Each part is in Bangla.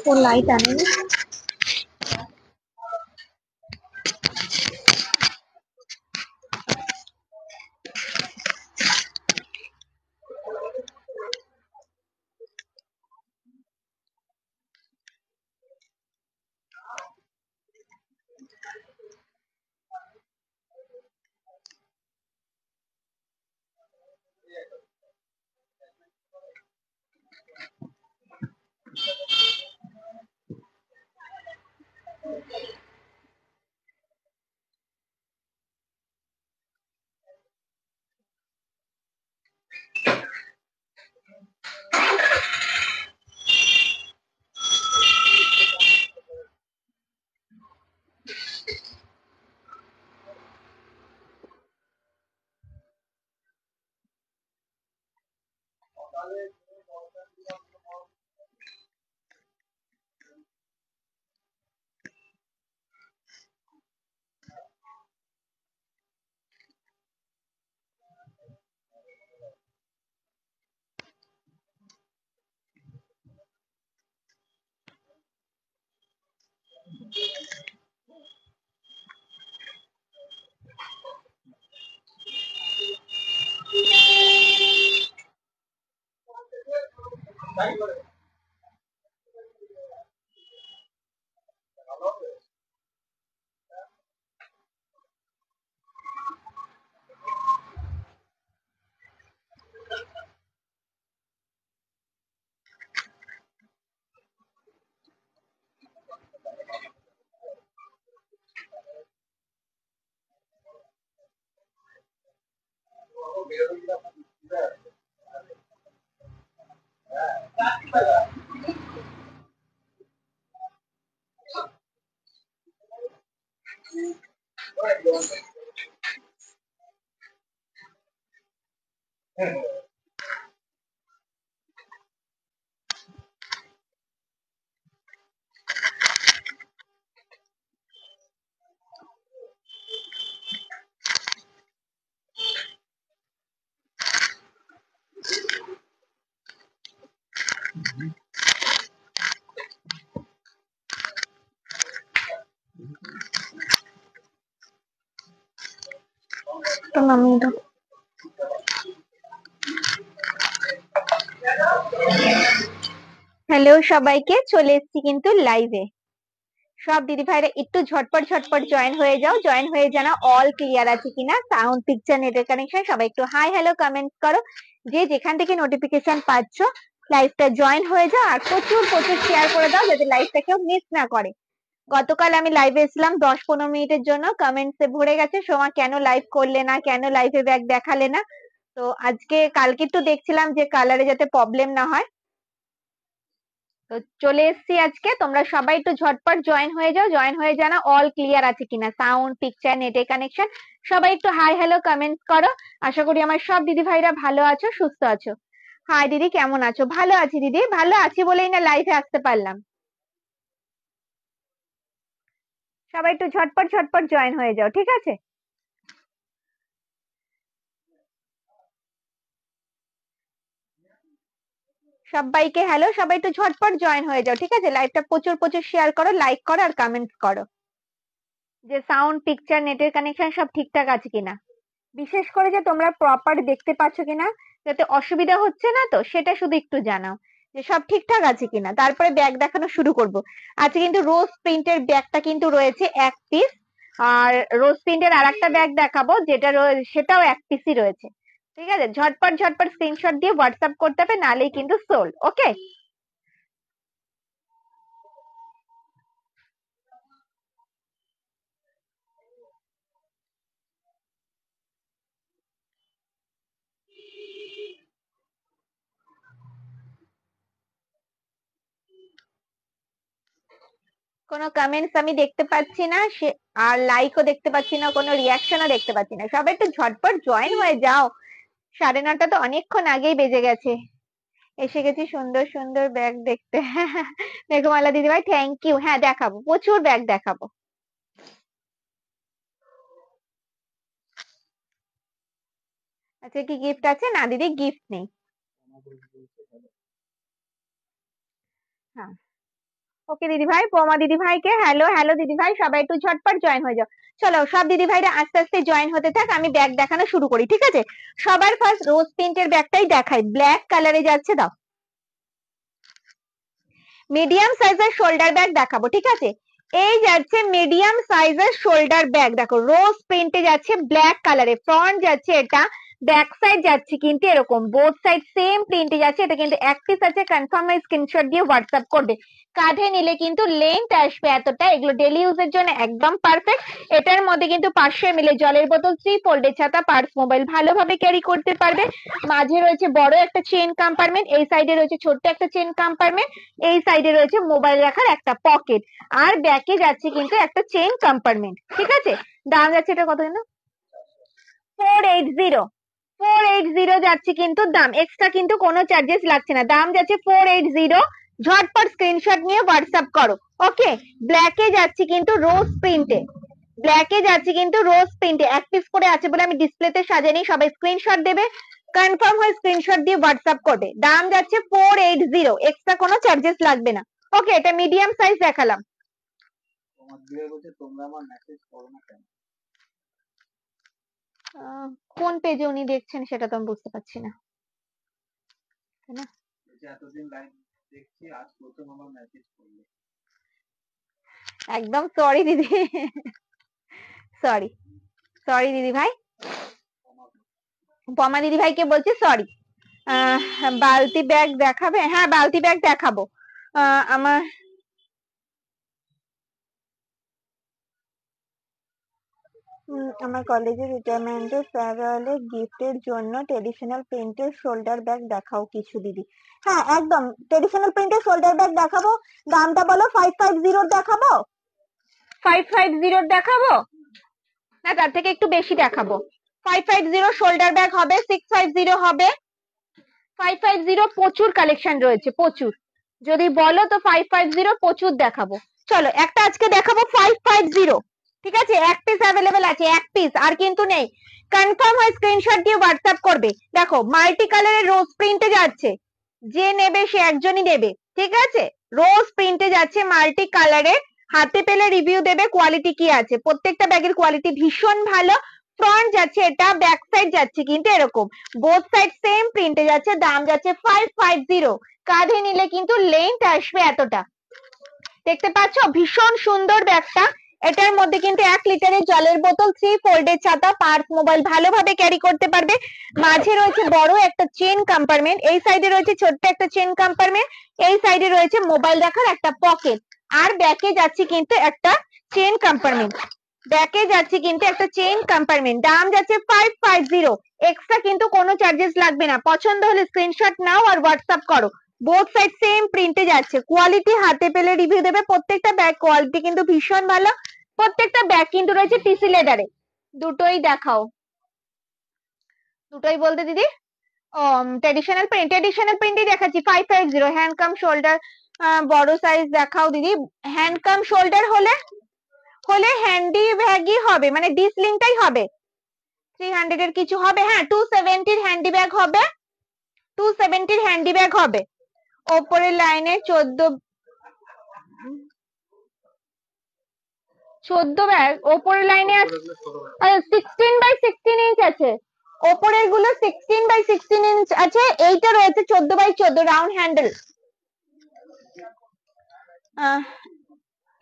ও লাইট আনেনি। তো নামিয়ে দাও। হ্যালো সবাইকে, চলে এসেছি কিন্তু লাইভে। সব দিদি ভাইরা একটু ঝটপট ঝটপট জয়েন হয়ে যাও, জয়েন হয়ে জানা অল ক্লিয়ার আছে কিনা, সাউন্ড পিকচার নেটের কানেকশন। সবাই একটু হাই হ্যালো কমেন্ট করো, যে যেখান থেকে নোটিফিকেশন পাচ্ছ লাইভটা জয়েন হয়ে যাও, আর প্রচুর প্রচুর শেয়ার করে দাও যাতে লাইভটা কেউ মিস না করে। গতকাল আমি লাইভে এসেছিলাম 10-15 মিনিটের জন্য, কমেন্টসে ভরে গেছে সোমা কেন লাইভ করলে না, কেন লাইভে ব্যাক দেখালে না। তো কালকে একটু দেখছিলাম যে কালারে যাতে প্রবলেম না হয়, তো চলে এসেছি আজকে। তোমরা সবাই একটু ঝটপট জয়েন হয়ে যাও, জয়েন হয়ে জানা অল ক্লিয়ার আছে কিনা, সাউন্ড পিকচার নেটের কানেকশন। সবাই একটু হাই হ্যালো কমেন্ট করো। আশা করি আমার সব দিদি ভাইরা ভালো আছো, সুস্থ আছো। হাই দিদি, কেমন আছো? ভালো আছি দিদি, ভালো আছি বলেই না লাইভে আসতে পারলাম। সবাই একটু ঝটপট ঝটপট জয়েন হয়ে যাও, ঠিক আছে? সবাইকে হ্যালো, সবাই একটু ঝটপট জয়েন হয়ে যাও, ঠিক আছে? লাইভটা প্রচুর প্রচুর শেয়ার করো, লাইক করো আর কমেন্টস করো, যে সাউন্ড পিকচার নেটের কানেকশন সব ঠিকঠাক আছে কিনা। বিশেষ করে যে তোমরা প্রপার দেখতে পাচ্ছ কিনা, যাতে অসুবিধা হচ্ছে না তো সেটা শুধু একটু জানাও, যে সব ঠিকঠাক আছে কিনা, তারপরে ব্যাগ দেখানো শুরু করব। আজকে কিন্তু রোজ প্রিন্টের ব্যাগটা কিন্তু রয়েছে এক পিস, আর রোজ প্রিন্টের আর একটা ব্যাগ দেখাবো যেটা সেটাও এক পিসই রয়েছে, ঠিক আছে? ঝটপট ঝটপট স্ক্রিনশট দিয়ে হোয়াটসঅ্যাপ করতে হবে, নালেই কিন্তু সোল্ড। ওকে, কোনো কমেন্টস আমি দেখতে পাচ্ছি না, আর লাইকও দেখতে পাচ্ছি না, কোনো রিয়াকশনও দেখতে পাচ্ছি না। সবাই একটু ঝটপট জয়েন হয়ে যাও, 9:30 তো অনেকক্ষণ আগেই বেজে গেছে। এসে গেছি সুন্দর সুন্দর ব্যাগ দেখতে। মেঘমালা দিদিভাই থ্যাংক ইউ। হ্যাঁ দেখাবো, প্রচুর ব্যাগ দেখাবো। আচ্ছা কি গিফট আছে? না দিদি গিফট নেই। হ্যাঁ ওকে দিদি ভাই, পমা দিদি ভাইকে হ্যালো। হ্যালো দিদি ভাই, সবাই একটু ঝটপট জয়েন হয়ে যাও। চলো সব দিদি ভাইরা আস্তে আস্তে জয়েন হতে থাক, আমি ব্যাগ দেখানো শুরু করি, ঠিক আছে? সবার ফার্স্ট রোজ প্রিন্টের ব্যাগটাই দেখাই, ব্ল্যাক কালারে যাচ্ছে, দাও। মিডিয়াম সাইজের শোল্ডার ব্যাগ দেখাবো, ঠিক আছে? এই যাচ্ছে মিডিয়াম সাইজের শোল্ডার ব্যাগ, দেখো রোজ প্রিন্টে যাচ্ছে, ব্ল্যাক কালারে, ফ্রন্ট যাচ্ছে এটা, ব্যাক সাইড যাচ্ছে কিন্তু এরকম, বোথ সাইড সেম প্রিন্টে যাচ্ছে। এটা কিন্তু এক পিস আছে, কনফার্ম স্ক্রিনশট দিয়ে হোয়াটসঅ্যাপ করবে। কাঁধে নিলে কিন্তু লেন্থ আসবে এতটা, এগুলো ডেলি ইউজের জন্য একদম পারফেক্ট। এটার মধ্যে কিন্তু 500 ml জলের বোতল, 3 ফোল্ডের ছাতা, পার্স, মোবাইল ভালোভাবে ক্যারি করতে পারবে। মাঝে রয়েছে বড় একটা চেইন কম্পার্টমেন্ট, এই সাইডে রয়েছে ছোট্ট একটা চেইন কম্পার্টমেন্ট, এই সাইডে রয়েছে মোবাইল রাখার একটা পকেট, আর ব্যাকে যাচ্ছে কিন্তু একটা চেইন কম্পার্টমেন্ট, ঠিক আছে? দাম যাচ্ছে এটা কত জানো? 480। 480 যাচ্ছে কিন্তু দাম, এক্সট্রা কিন্তু কোনো চার্জেস লাগছে না, দাম যাচ্ছে 480। ঝটপট স্ক্রিনশট নিয়ে হোয়াটসঅ্যাপ করো। ওকে, ব্ল্যাকে যাচ্ছে কিন্তু রোজ প্রিন্টে, ব্ল্যাকে যাচ্ছে কিন্তু রোজ প্রিন্টে, এক পিস করে আছে বলে আমি ডিসপ্লেতে সাজাইনি, সবাই স্ক্রিনশট দেবে, কনফার্ম হয়ে স্ক্রিনশট দিয়ে হোয়াটসঅ্যাপ করবে। দাম যাচ্ছে 480, এক্সট্রা কোনো চার্জেস লাগবে না। ওকে, এটা মিডিয়াম সাইজ দেখালাম। কোন পেজে উনি দেখছেন সেটা তো আমি বুঝতে পারছি না, তাই না? একদম সরি দিদি, সরি সরি দিদি ভাই, পমা দিদি ভাইকে বলছি সরি। বালতি ব্যাগ দেখাবে? হ্যাঁ বালতি ব্যাগ দেখাবো। আমার আমার কলেজের রিটায়ারমেন্টের ফেয়ারওয়েলে গিফটের জন্য ট্রেডিশনাল প্রিন্টের শোল্ডার ব্যাগ দেখাও কিছু দিদি। হ্যাঁ একদম ট্রেডিশনাল প্রিন্টের শোল্ডার ব্যাগ দেখাবো। দামটা বলো, 550 দেখাবো? 550 দেখাবো না, তার থেকে একটু বেশি দেখাবো। 550 শোল্ডার ব্যাগ হবে, 650 হবে। 550 প্রচুর কালেকশন রয়েছে, প্রচুর। যদি বলো তো 550 প্রচুর দেখাবো। চলো একটা আজকে দেখাবো 550, ঠিক আছে? এক পিস অ্যাভেলেবেল আছে, এক পিস, আর কিন্তু নেই। কনফার্ম হয় স্ক্রিনশট দিয়ে হোয়াটসঅ্যাপ করবে। দেখো মাল্টি কালারের রোজ প্রিন্টে যাচ্ছে, যে নেবে সে একজনই নেবে, ঠিক আছে? রোজ প্রিন্টে যাচ্ছে মাল্টি কালারের, হাতে পেলে রিভিউ দেবে কোয়ালিটি কি আছে। প্রত্যেকটা ব্যাগের কোয়ালিটি ভীষণ ভালো। ফ্রন্ট যাচ্ছে এটা, ব্যাক সাইড যাচ্ছে কিন্তু এরকম, বোথ সাইড সেম প্রিন্টে যাচ্ছে, দাম যাচ্ছে 550। কাঁধে নিলে কিন্তু লেন্থ আসবে এতটা, দেখতে পাচ্ছ? ভীষণ সুন্দর ব্যাগটা। এটার মধ্যে কিন্তু 1 লিটারের জলের বোতল, 3 ফোল্ডের ছাতা, পার্স, মোবাইল ভালোভাবে ক্যারি করতে পারবে। মাঝে রয়েছে বড় একটা চেন কম্পার্টমেন্ট, এই সাইডে রয়েছে ছোট্ট একটা চেন কম্পার্টমেন্ট, এই সাইডে রয়েছে মোবাইল রাখার একটা পকেট, আর ব্যাকে যাচ্ছে কিন্তু একটা চেন কম্পার্টমেন্ট, ব্যাকে যাচ্ছে কিন্তু একটা চেইন কম্পার্টমেন্ট। দাম যাচ্ছে 550, এক্সট্রা কিন্তু কোনো চার্জেস লাগবে না। পছন্দ হলে স্ক্রিনশট নাও আর হোয়াটসঅ্যাপ করো। বোথ সাইড সেম প্রিন্টে যাচ্ছে, কোয়ালিটি হাতে পেলে রিভিউ দেবে। প্রত্যেকটা ব্যাগ কোয়ালিটি কিন্তু ভীষণ ভালো, প্রত্যেকটা ব্যাগ কিন্তু রয়েছে টিসি লেদারে। দুটোই দেখাও, দুটোই বলতে দিদি। ও ট্রেডিশনাল প্রিন্ট, ট্রেডিশনাল প্রিন্টই দেখাচ্ছি 550। হ্যান্ডকাম শোল্ডার বড় সাইজ দেখাও দিদি। হ্যান্ডকাম শোল্ডার হলে হলে হ্যান্ডি ব্যাগই হবে, মানে ডিসলিংটাই হবে। 300 এর কিছু হবে? হ্যাঁ 270 হ্যান্ডি ব্যাগ হবে, 270 হ্যান্ডি ব্যাগ হবে। ওপরের লাইনে 14 ব্যাগ, ওপরের লাইনে 16x16 ইঞ্চ আছে, ওপরের গুলো 16x16 ইঞ্চ আছে, এইটা রয়েছে 14x14 রাউন্ড হ্যান্ডেল।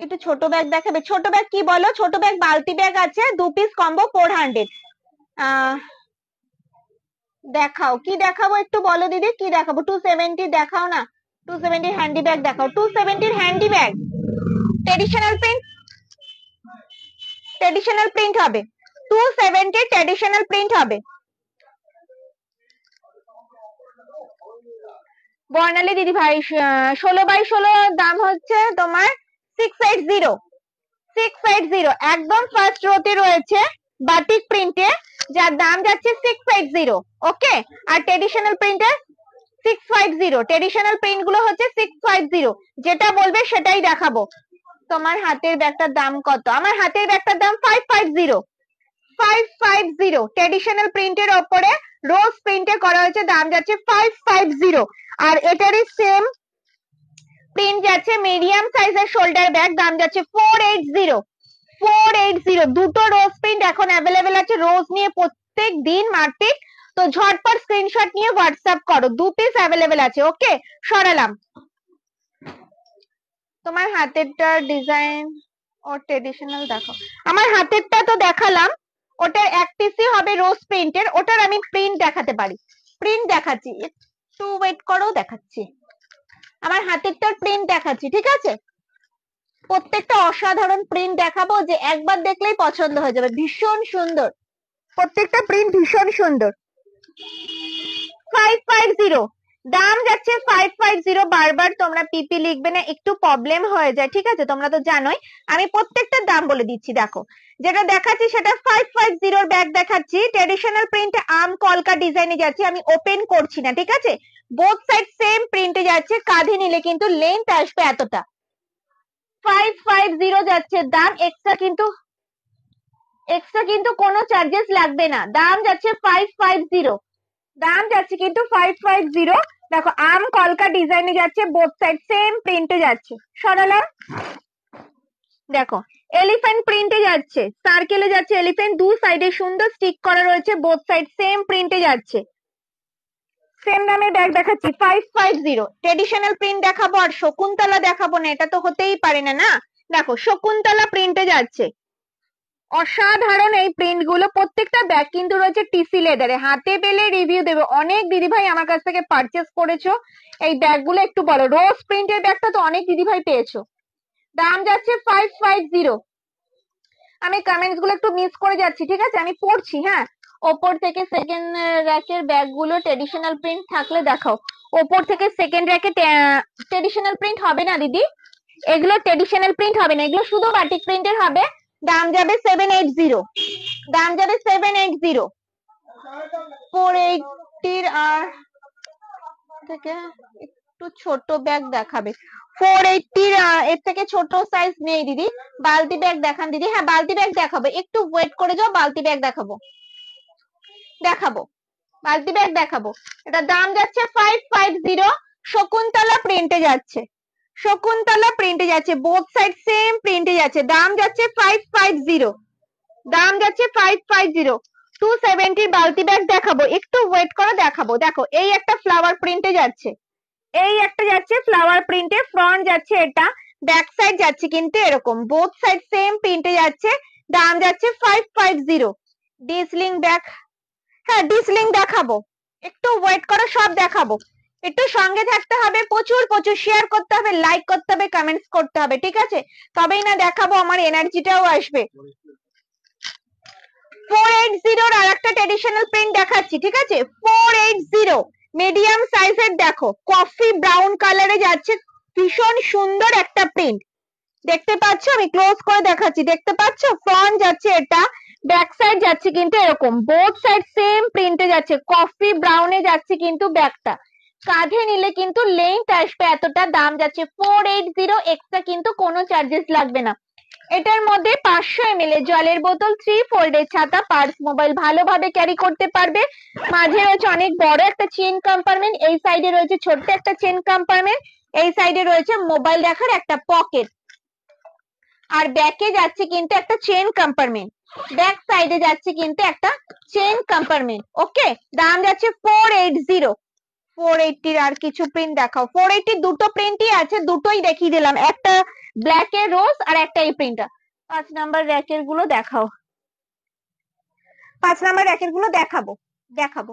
একটু ছোট ব্যাগ দেখাবে? ছোট ব্যাগ কি বলো? ছোট ব্যাগ বালতি ব্যাগ আছে, 2 পিস কম্বো 400। দেখাও, কি দেখাবো একটু বলো দিদি, কি দেখাবো? 270 দেখাও না, 270 হ্যান্ডি ব্যাগ দেখাও। 270 handy bag, traditional print, traditional print হবে, 270 ট্রেডিশনাল প্রিন্ট হবে। বর্ণালী দিদি ভাই 16x16 দাম হচ্ছে তোমার 680, 680 একদম ফার্স্ট রোতে রয়েছে বাটিক প্রিন্টে, যার দাম যাচ্ছে 680। ওকে, আর ট্রেডিশনাল প্রিন্টে 650, ট্রেডিশনাল প্রিন্ট গুলো হচ্ছে 650, যেটা বলবে সেটাই দেখাবো। তোমার হাতের ব্যাগটার দাম কত? আমার হাতের ব্যাগটার দাম 550, 550 ট্রেডিশনাল প্রিন্টের ওপরে রোজ প্রিন্টে করা হয়েছে, দাম যাচ্ছে 550। আর এটারই সেম প্রিন্ট যাচ্ছে মিডিয়াম সাইজের শোল্ডার ব্যাগ, দাম যাচ্ছে 480। দুটো রোজ প্রিন্ট এখন অ্যাভেলেবেল আছে। রোজ নিয়ে প্রত্যেক দিন মার্কেট, তো ঝটপট স্ক্রিনশট নিয়ে হোয়াটসঅ্যাপ করো, 2 পিস অ্যাভেলেবেল আছে। ওকে, সরালাম। তোমার হাতেরটা ডিজাইন ও ট্রেডিশনাল দেখো। আমার হাতেরটা তো দেখালাম, ওটার এক পিসই হবে রোজ প্রিন্টের, ওটার আমি প্রিন্ট দেখাতে পারি। প্রিন্ট দেখাচ্ছি, একটু ওয়েট করো, দেখাচ্ছি। আমার হাতেরটার প্রিন্ট দেখাচ্ছি, ঠিক আছে? প্রত্যেকটা অসাধারণ প্রিন্ট দেখাবো, যে একবার দেখলেই পছন্দ হয়ে যাবে। ভীষণ সুন্দর, প্রত্যেকটা প্রিন্ট ভীষণ সুন্দর। 550 দাম যাচ্ছে 550। বারবার তোমরা পিপি লিখবে না, একটু প্রবলেম হয়ে যায়, ঠিক আছে? তোমরা তো জানোই, আমি প্রত্যেকটার দাম বলে দিচ্ছি। দেখো, যেটা দেখাচ্ছি সেটা 550 ব্যাগ দেখাচ্ছি। ট্রেডিশনাল প্রিন্ট আম কলকা ডিজাইনে যাচ্ছে, আমি ওপেন করছি না, ঠিক আছে? বোথ সাইড সেম প্রিন্টে যাচ্ছে, কাঁধে নিলে কিন্তু লেন্থ আসবে এতটা। 550 যাচ্ছে দাম, এক্সট্রা কিন্তু কোনো চার্জেস লাগবে না। দাম যাচ্ছে 550, দাম যাচ্ছে কিন্তু 550। দেখো, আম কলকা ডিজাইনে যাচ্ছে, বোথ সাইড সেম প্রিন্টে যাচ্ছে। সরালাম। দেখো, এলিফ্যান্ট প্রিন্টে যাচ্ছে, সার্কেলে যাচ্ছে এলিফ্যান্ট, দু সাইডে সুন্দর স্টিক করা রয়েছে, বোথ সাইড সেম প্রিন্টে যাচ্ছে। সেম দামের ব্যাগ দেখাচ্ছি 550। ট্রেডিশনাল প্রিন্ট দেখাবো আর শকুন্তলা দেখাবো না, এটা তো হতেই পারে না, না? দেখো, শকুন্তলা প্রিন্টে যাচ্ছে, অসাধারণ এই প্রিন্ট গুলো। প্রত্যেকটা ব্যাগ কিন্তু রয়েছে টিসি লেদারে, হাতে পেলে রিভিউ দেবে। অনেক দিদিভাই আমার কাছ থেকে পারচেস করেছো এই ব্যাগ গুলো, একটু বলো। রোজ প্রিন্টের ব্যাগটা তো অনেক দিদিভাই পেয়েছো। দাম যাচ্ছে 550। আমি কমেন্টস গুলো একটু মিস করে যাচ্ছি, ঠিক আছে? আমি পড়ছি, হ্যাঁ। ওপর থেকে সেকেন্ড র্যাকের ব্যাগ গুলো ট্রেডিশনাল প্রিন্ট থাকলে দেখাও। ওপর থেকে সেকেন্ড র্যাকে ট্রেডিশনাল প্রিন্ট হবে না দিদি, এগুলো ট্রেডিশনাল প্রিন্ট হবে না, এগুলো শুধু বাটিক প্রিন্টের হবে। দাম যাবে 780, দাম যাবে 780। 480 আর থেকে একটু ছোট ব্যাগ দেখাবে। 480 এর থেকে ছোট সাইজ নেই দিদি। বালতি ব্যাগ দেখান দিদি। হ্যাঁ, বালতি ব্যাগ দেখাবো, একটু ওয়েট করে যাও। বালতি ব্যাগ দেখাবো, বালতি ব্যাগ দেখাবো। এটা দাম যাচ্ছে 550। শকুন্তলা প্রিন্টে যাচ্ছে, শকুন্তলা প্রিন্টে যাচ্ছে, বোথ সাইড সেম প্রিন্টে যাচ্ছে। দাম যাচ্ছে 550, দাম যাচ্ছে 550। 270 বালতি ব্যাগ দেখাবো, একটু ওয়েট করো, দেখাবো। দেখো, এই একটা ফ্লাওয়ার প্রিন্টে যাচ্ছে, এই একটা যাচ্ছে ফ্লাওয়ার প্রিন্টে, ফ্রন্ট যাচ্ছে এটা, ব্যাক সাইড যাচ্ছে কিন্তু এরকম, বোথ সাইড সেম প্রিন্টে যাচ্ছে। দাম যাচ্ছে 550। ডিসলিং ব্যাগ, হ্যাঁ ডিসলিং দেখাবো, একটু ওয়েট করো, সব দেখাবো। একটু সঙ্গে থাকতে হবে, প্রচুর প্রচুর শেয়ার করতে হবে, লাইক করতে হবে, কমেন্টস করতে হবে, ঠিক আছে? তবেই না দেখাবো, আমার এনার্জিটাও আসবে। 480 আর একটা ট্রেডিশনাল প্রিন্ট দেখাচ্ছি, ঠিক আছে? 480 মিডিয়াম সাইজের, দেখো কফি ব্রাউন কালারে যাচ্ছে, ভীষণ সুন্দর একটা প্রিন্ট। দেখতে পাচ্ছ, আমি ক্লোজ করে দেখাচ্ছি, দেখতে পাচ্ছ? ফ্রন্ট যাচ্ছে এটা, ব্যাক সাইড যাচ্ছে কিন্তু এরকম, বোথ সাইড সেম প্রিন্টে যাচ্ছে, কফি ব্রাউনে যাচ্ছে কিন্তু ব্যাগটা। কাঁধে নিলে কিন্তু লেন্থ আসবে এতটা। দাম যাচ্ছে 480, এক্সট্রা কিন্তু কোনো চার্জেস লাগবে না। এটার মধ্যে 500 ml জলের বোতল, 3 ফোল্ডের ছাতা, পার্স, মোবাইল ভালোভাবে ক্যারি করতে পারবে। মাঝে রয়েছে অনেক বড় একটা চেন কম্পার্টমেন্ট, এই সাইডে রয়েছে ছোট্ট একটা চেন কম্পার্টমেন্ট, এই সাইডে রয়েছে মোবাইল রাখার একটা পকেট। আর ব্যাকে যাচ্ছে কিন্তু একটা চেন কম্পার্টমেন্ট, ব্যাক সাইডে যাচ্ছে কিন্তু একটা চেন কম্পার্টমেন্ট। ওকে, দাম যাচ্ছে 480। 480 আর কিছু প্রিন্ট দেখাও। 480 দুটো প্রিন্টই আছে, দুটোই দেখিয়ে দিলাম, একটা ব্ল্যাক এর রোজ আর একটা এই প্রিন্টটা। 5 নাম্বার র্যাকের গুলো দেখাও, 5 নাম্বার র্যাকের গুলো দেখাবো, দেখাবো।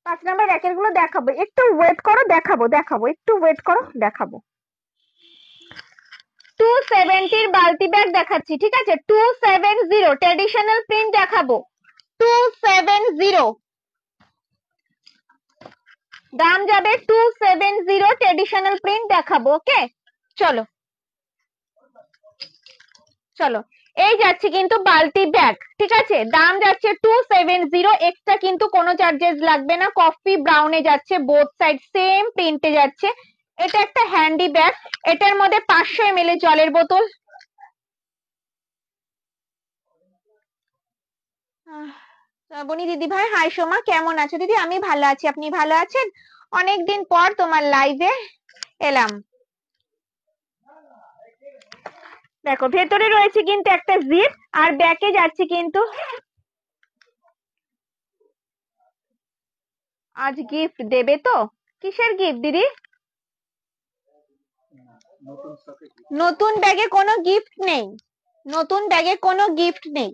পাঁচ নাম্বার র্যাকের গুলো দেখাবো, একটু ওয়েট করো, দেখাবো, দেখাবো, একটু ওয়েট করো, দেখাবো। 270 বালতি ব্যাগ দেখাচ্ছি, ঠিক আছে? 270 ট্রেডিশনাল প্রিন্ট দেখাবো, 270 দাম যাবে 270। ট্রেডিশনাল প্রিন্ট দেখাবো। ওকে, চলো চলো, এই যাচ্ছে কিন্তু বালতি ব্যাগ, ঠিক আছে? দাম যাচ্ছে 270, এক্সট্রা কিন্তু কোনো চার্জেস লাগবে না। কফি ব্রাউনে যাচ্ছে, বোথ সাইড সেম প্রিন্টে যাচ্ছে। এটা একটা হ্যান্ডি ব্যাগ, এটার মধ্যে 500 ml জলের বোতল, বনি দিদি ভাই হাই সোমা, কেমন আছো দিদি? আমি ভালো আছি, আপনি ভালো আছেন? অনেকদিন পর তোমার লাইভে এলাম। দেখো ভেতরে রয়েছে কিন্তু একটা জিপ, আর ব্যাকে যাচ্ছে কিন্তু। আজ গিফট দেবে তো? কিসের গিফট দিদি? নতুন ব্যাগে কোনো গিফট নেই, নতুন ব্যাগে কোনো গিফট নেই।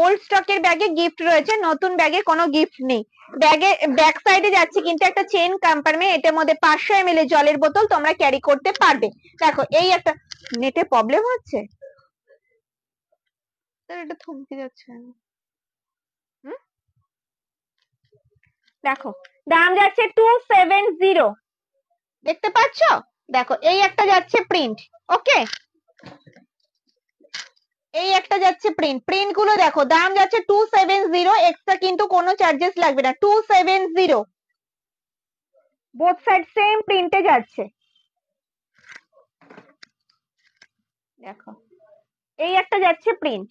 ওল্ড স্টকের ব্যাগে গিফট রয়েছে, নতুন ব্যাগে কোনো গিফট নেই। ব্যাগে ব্যাক সাইডে যাচ্ছে কিন্তু একটা চেন কম্পার্টমেন্ট, এটার মধ্যে 500 ml জলের বোতল তোমরা ক্যারি করতে পারবে। দেখো এই একটা, নেটে প্রবলেম হচ্ছে, এটা থমকে যাচ্ছে। দেখো দাম যাচ্ছে 270, দেখতে পাচ্ছ? দেখো এই একটা যাচ্ছে প্রিন্ট, ওকে, এই একটা যাচ্ছে প্রিন্ট। প্রিন্ট গুলো দেখো, দাম যাচ্ছে 270, এক্সট্রা কিন্তু কোনো চার্জেস লাগবে না। 270, বোথ সাইড সেম প্রিন্টে যাচ্ছে। দেখো এই একটা যাচ্ছে প্রিন্ট,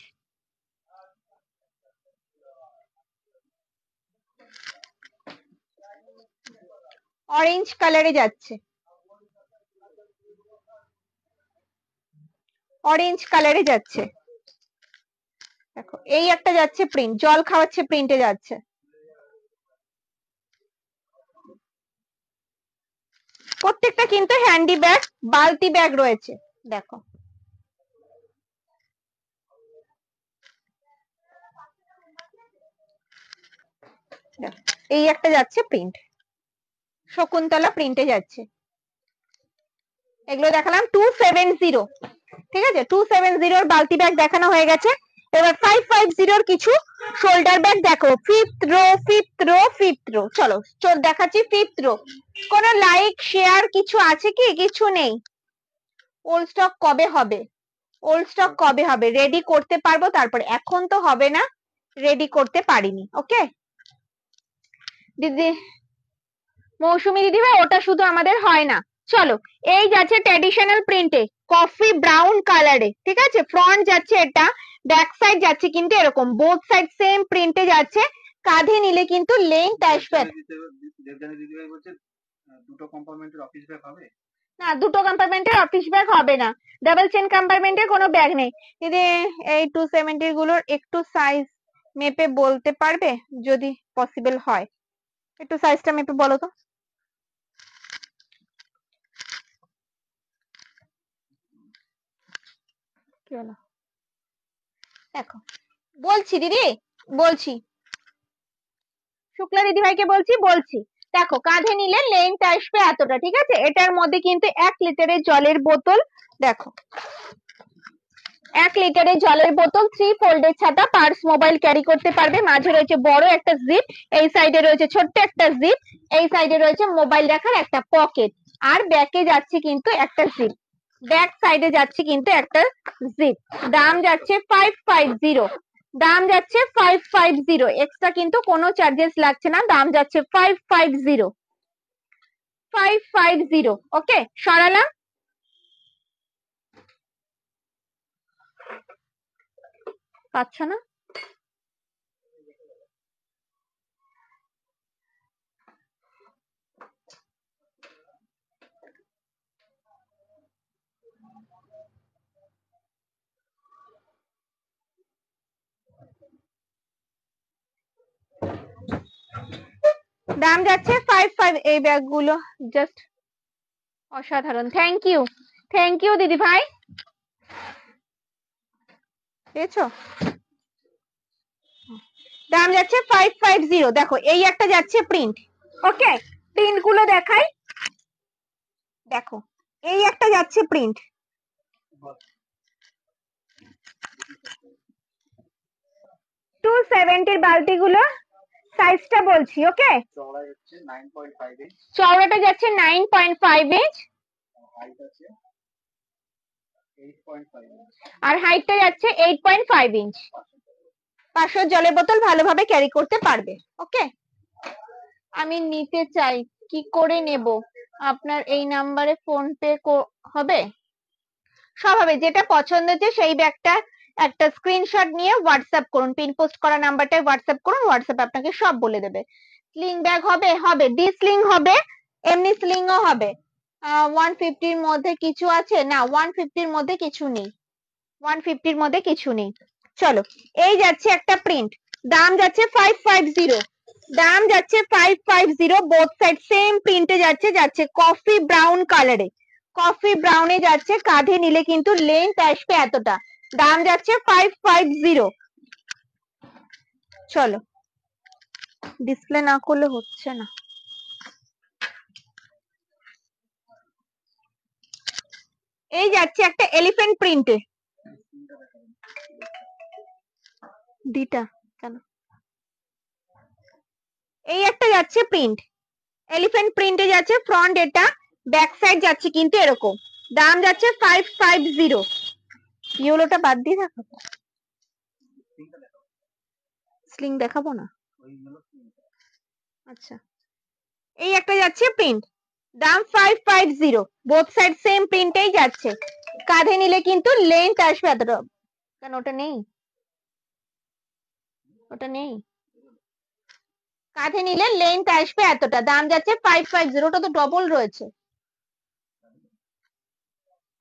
অরেঞ্জ কালারে যাচ্ছে, অরেঞ্জ কালারে যাচ্ছে। দেখো এই একটা যাচ্ছে প্রিন্ট, জল খাওয়াচ্ছে প্রিন্টে যাচ্ছে। প্রত্যেকটা কিন্তু হ্যান্ডি ব্যাগ, বালতি ব্যাগ রয়েছে। দেখো এই একটা যাচ্ছে প্রিন্ট, শকুন্তলা প্রিন্টে যাচ্ছে। এগুলো দেখালাম 270, ঠিক আছে? 270 বালতি ব্যাগ দেখানো হয়ে গেছে। এবার 550 কিছু শোল্ডার ব্যাগ দেখো, fifth row, fifth row, fifth row. চলো দেখাচ্ছি ফিফথ রো। কোন লাইক শেয়ার কিছু আছে কি? কিছু নেই। ওল্ড স্টক কবে হবে? ওল্ড স্টক কবে হবে? রেডি করতে পারবো তারপরে, এখন তো হবে না, রেডি করতে পারিনি। ওকে দিদি, মৌসুমী দিদি ভাই ওটা শুধু আমাদের হয় না। চলো এই যাচ্ছে ট্র্যাডিশনাল প্রিন্টে, কফি ব্রাউন কালারে, ঠিক আছে? ফ্রন্ট যাচ্ছে এটা, ব্যাক সাইড যাচ্ছে কিন্তু এরকম, বোথ সাইড সেম প্রিন্টে যাচ্ছে। কাঁধে নিলে কিন্তু লেন্থ আসবে। দেবজানী দিদি ভাই বলছে দুটো কম্পার্টমেন্টের অফিস ব্যাগ হবে না, দুটো কম্পার্টমেন্টের অফিস ব্যাগ হবে না, ডাবল চেন কম্পার্টমেন্টের কোনো ব্যাগ নেই দিদি। এই 270 গুলোর একটু সাইজ মেপে বলতে পারবে যদি পসিবল হয়? একটু সাইজটা মেপে বলো তো। কি হলো? দেখো বলছি দিদি, বলছি শুক্লা দিদি ভাইকে বলছি। দেখো কাঁধে নিলে লেন্থ আসবে এতটা, ঠিক আছে? এটার মধ্যে কিন্তু 1 লিটারের জলের বোতল, দেখো 1 লিটারের জলের বোতল, 3 ফোল্ডের ছাতা, পার্স, মোবাইল ক্যারি করতে পারবে। মাঝে রয়েছে বড় একটা জিপ, এই সাইডে রয়েছে ছোট্ট একটা জিপ, এই সাইডে রয়েছে মোবাইল রাখার একটা পকেট, আর ব্যাকে যাচ্ছে কিন্তু একটা জিপ, ব্যাক সাইডে যাচ্ছে কিন্তু একটা জিপ। দাম যাচ্ছে 550, দাম যাচ্ছে 550, এক্সট্রা কিন্তু কোনো চার্জেস লাগছে না। দাম যাচ্ছে 550, 550। ওকে সরালাম। পাচ্ছ না? দাম যাচ্ছে 55। এই ব্যাগগুলো জাস্ট অসাধারণ। থ্যাংক ইউ, থ্যাংক ইউ দিদি ভাই, পেয়েছো? দাম যাচ্ছে 550। দেখো এই একটা যাচ্ছে প্রিন্ট, ওকে, প্রিন্ট গুলো দেখাই। দেখো এই একটা যাচ্ছে প্রিন্ট, 270 বালতি গুলো, সাইজটা বলছি, ওকে? চওড়াটা যাচ্ছে 9.5 ইঞ্চ, আর হাইটটা যাচ্ছে 8.5 ইঞ্চ। 500 জলের বোতল ভালোভাবে ক্যারি করতে পারবে। ওকে, আমি নিতে চাই, কি করে নেব? আপনার এই নাম্বারে ফোন পে হবে? সব হবে, যেটা পছন্দ হচ্ছে সেই ব্যাগটা একটা স্ক্রিনশট নিয়ে হোয়াটসঅ্যাপ করুন, পিন পোস্ট করা নাম্বারটায় হোয়াটসঅ্যাপ করুন, হোয়াটসঅ্যাপ আপনাকে সব বলে দেবে। স্লিং ব্যাগ হবে, হবে ডি স্লিং হবে, এমনি স্লিংও হবে। 150 মধ্যে কিছু আছে না, 150 মধ্যে কিছু নেই, 150 মধ্যে কিছু নেই। চলো, এই যাচ্ছে একটা প্রিন্ট, দাম যাচ্ছে 550, দাম যাচ্ছে 550, বোথ সাইড সেম প্রিন্টে যাচ্ছে, যাচ্ছে কফি ব্রাউন কালারে, কফি ব্রাউনে যাচ্ছে, কাঁধে নিলে কিন্তু লেন্থ আসবে এতটা, দাম যাচ্ছে 550। চলো, ডিসপ্লে না করলে হচ্ছে না। এই যাচ্ছে একটা এলিফ্যান্ট প্রিন্টে, দিটা কেন, এই একটা যাচ্ছে প্রিন্ট, এলিফ্যান্ট প্রিন্টে যাচ্ছে, ফ্রন্ট এটা, ব্যাক সাইড যাচ্ছে কিন্তু এরকম, দাম যাচ্ছে 550। ইয়েলোটা বাদ দিয়ে দেখাবো, স্লিং দেখাবো না, আচ্ছা। এই একটা যাচ্ছে প্রিন্ট, দাম 550, বোথ সাইড সেম প্রিন্টেই যাচ্ছে, কাঁধে নিলে কিন্তু লেন্থ আসবে এতটা। কেন ওটা নেই, ওটা নেই, কাঁধে নিলে লেন্থ আসবে এতটা, দাম যাচ্ছে 550, ওটা তো ডবল রয়েছে,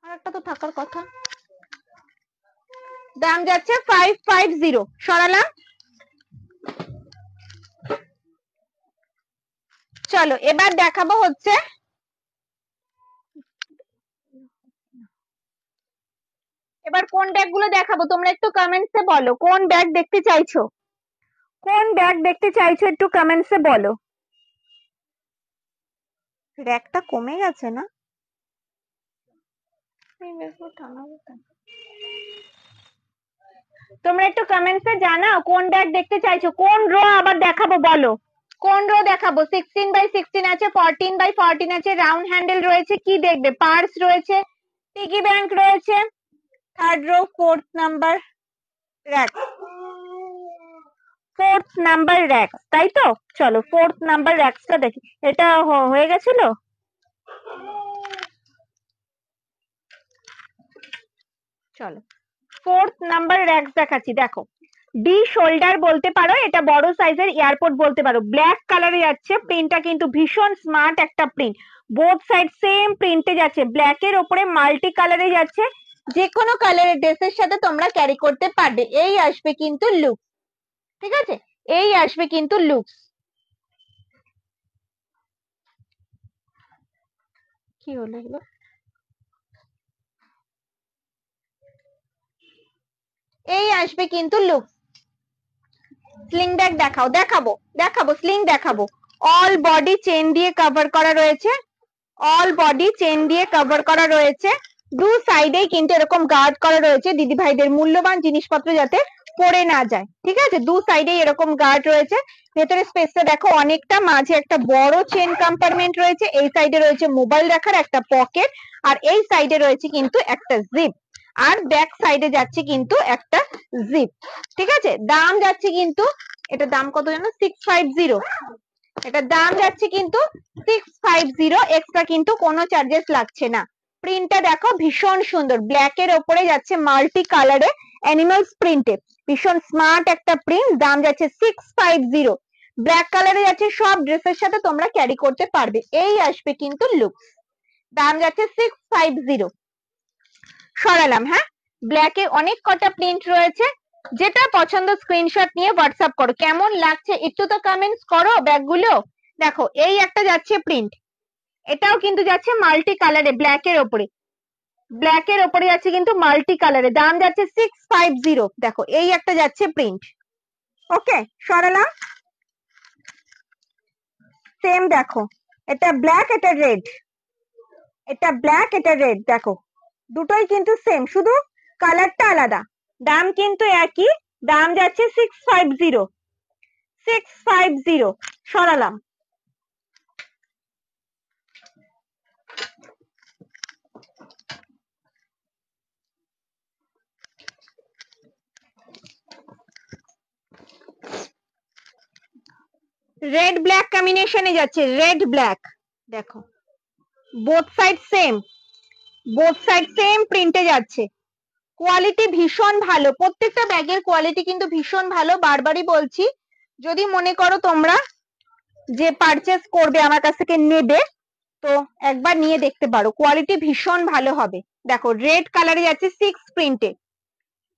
আর একটা তো থাকার কথা। দাম যাচ্ছে 550, সরালাম। চলো এবার দেখাবো হচ্ছে, এবার কোন ব্যাগ গুলো দেখাবো তোমরা একটু কমেন্টসে বলো, কোন ব্যাগ দেখতে চাইছো, কোন ব্যাগ দেখতে চাইছো একটু কমেন্টসে বলো। র্যাকটা কমে গেছে না, তোমরা একটু কমেন্টসে জানাও কোন ব্যাগ দেখতে চাইছো, কোন রো আবার দেখাবো বলো, কোন রো দেখাবো, 16x16 আছে, 14x14 আছে, রাউন্ড হ্যান্ডেল রয়েছে, কি দেখবে, পার্স রয়েছে, পিগি ব্যাংক রয়েছে, third row, fourth number rack, fourth number racks, তাই তো। চলো ফোর্থ নাম্বার র্যাক্সটা দেখি, এটা হয়ে গেছিল। চলো ফোর্থ নাম্বার র্যাক্স দেখাচ্ছি, দেখো ডি শোল্ডার বলতে পারো, এটা বড় সাইজের এয়ারপোর্ট বলতে পারো, ব্ল্যাক কালারে যাচ্ছে, প্রিন্টটা কিন্তু ভীষণ স্মার্ট একটা প্রিন্ট, বোথ সাইড সেম প্রিন্টে যাচ্ছে, ব্ল্যাক এর উপরে মাল্টি কালারে যাচ্ছে, যে কোনো কালারের ড্রেসের সাথে তোমরা ক্যারি করতে পারবে। এই আসবে কিন্তু লুক, ঠিক আছে, এই আসবে কিন্তু লুকস। কি হলো এগুলো, এই আসবে কিন্তু লুক। স্লিং ব্যাগ দেখাও, দেখাবো দেখাবো স্লিং দেখাবো, অল বডি চেন দিয়ে কভার করা রয়েছে, অল বডি চেন দিয়ে কভার করা রয়েছে, দু সাইডেই কিন্তু এরকম গার্ড করা রয়েছে, দিদি ভাইদের মূল্যবান জিনিসপত্র যাতে পড়ে না যায়, ঠিক আছে, দু সাইডেই এরকম গার্ড রয়েছে, ভেতরে স্পেসটা দেখো অনেকটা, মাঝে একটা বড় চেন কম্পার্টমেন্ট রয়েছে, এই সাইডে রয়েছে মোবাইল রাখার একটা পকেট, আর এই সাইডে রয়েছে কিন্তু একটা জিপ, আর ব্যাক সাইডে যাচ্ছে কিন্তু একটা জিপ, ঠিক আছে। দাম যাচ্ছে কিন্তু, এটা দাম কত জানো, 650, এটার দাম যাচ্ছে কিন্তু 650, এক্সট্রা কিন্তু কোনো চার্জেস লাগছে না। প্রিন্টটা দেখো ভীষণ সুন্দর, ব্ল্যাক এর ওপরে যাচ্ছে মাল্টি কালারে অ্যানিমালস প্রিন্টে, ভীষণ স্মার্ট একটা প্রিন্ট, দাম যাচ্ছে 650, ব্ল্যাক কালারে যাচ্ছে, সব ড্রেসের সাথে তোমরা ক্যারি করতে পারবে, এই আসবে কিন্তু লুক, দাম যাচ্ছে 650। সরালাম, হ্যাঁ, ব্ল্যাক এ অনেক কটা প্রিন্ট রয়েছে, যেটা পছন্দ স্ক্রিনশট নিয়ে হোয়াটসঅ্যাপ করো, কেমন লাগছে একটু তো কমেন্টস করো ব্যাগগুলো। দেখো এই একটা যাচ্ছে প্রিন্ট, এটাও কিন্তু যাচ্ছে মাল্টি কালারে, ব্ল্যাক এর ওপরে, ব্ল্যাক এর ওপরে যাচ্ছে কিন্তু মাল্টি কালারে, দাম যাচ্ছে 650। দেখো এই একটা যাচ্ছে প্রিন্ট, ওকে সরালাম। সেম দেখো, এটা ব্ল্যাক, এটা রেড, এটা ব্ল্যাক, এটা রেড, দেখো দুটোই কিন্তু সেম, শুধু কালারটা আলাদা, দাম কিন্তু একই, দাম যাচ্ছে 650, 650। সরালাম। রেড ব্ল্যাক কম্বিনেশনে যাচ্ছে, রেড ব্ল্যাক, দেখো both side same, both side same প্রিন্টে যাচ্ছে, কোয়ালিটি ভীষণ ভালো, প্রত্যেকটা ব্যাগের কোয়ালিটি কিন্তু ভীষণ ভালো। বারবারই বলছি, যদি মনে করো তোমরা যে পারচেস করবে আমার কাছ থেকে নেবে, তো একবার নিয়ে দেখতে পারো, কোয়ালিটি ভীষণ ভালো হবে। দেখো রেড কালারে যাচ্ছে 6 প্রিন্টে,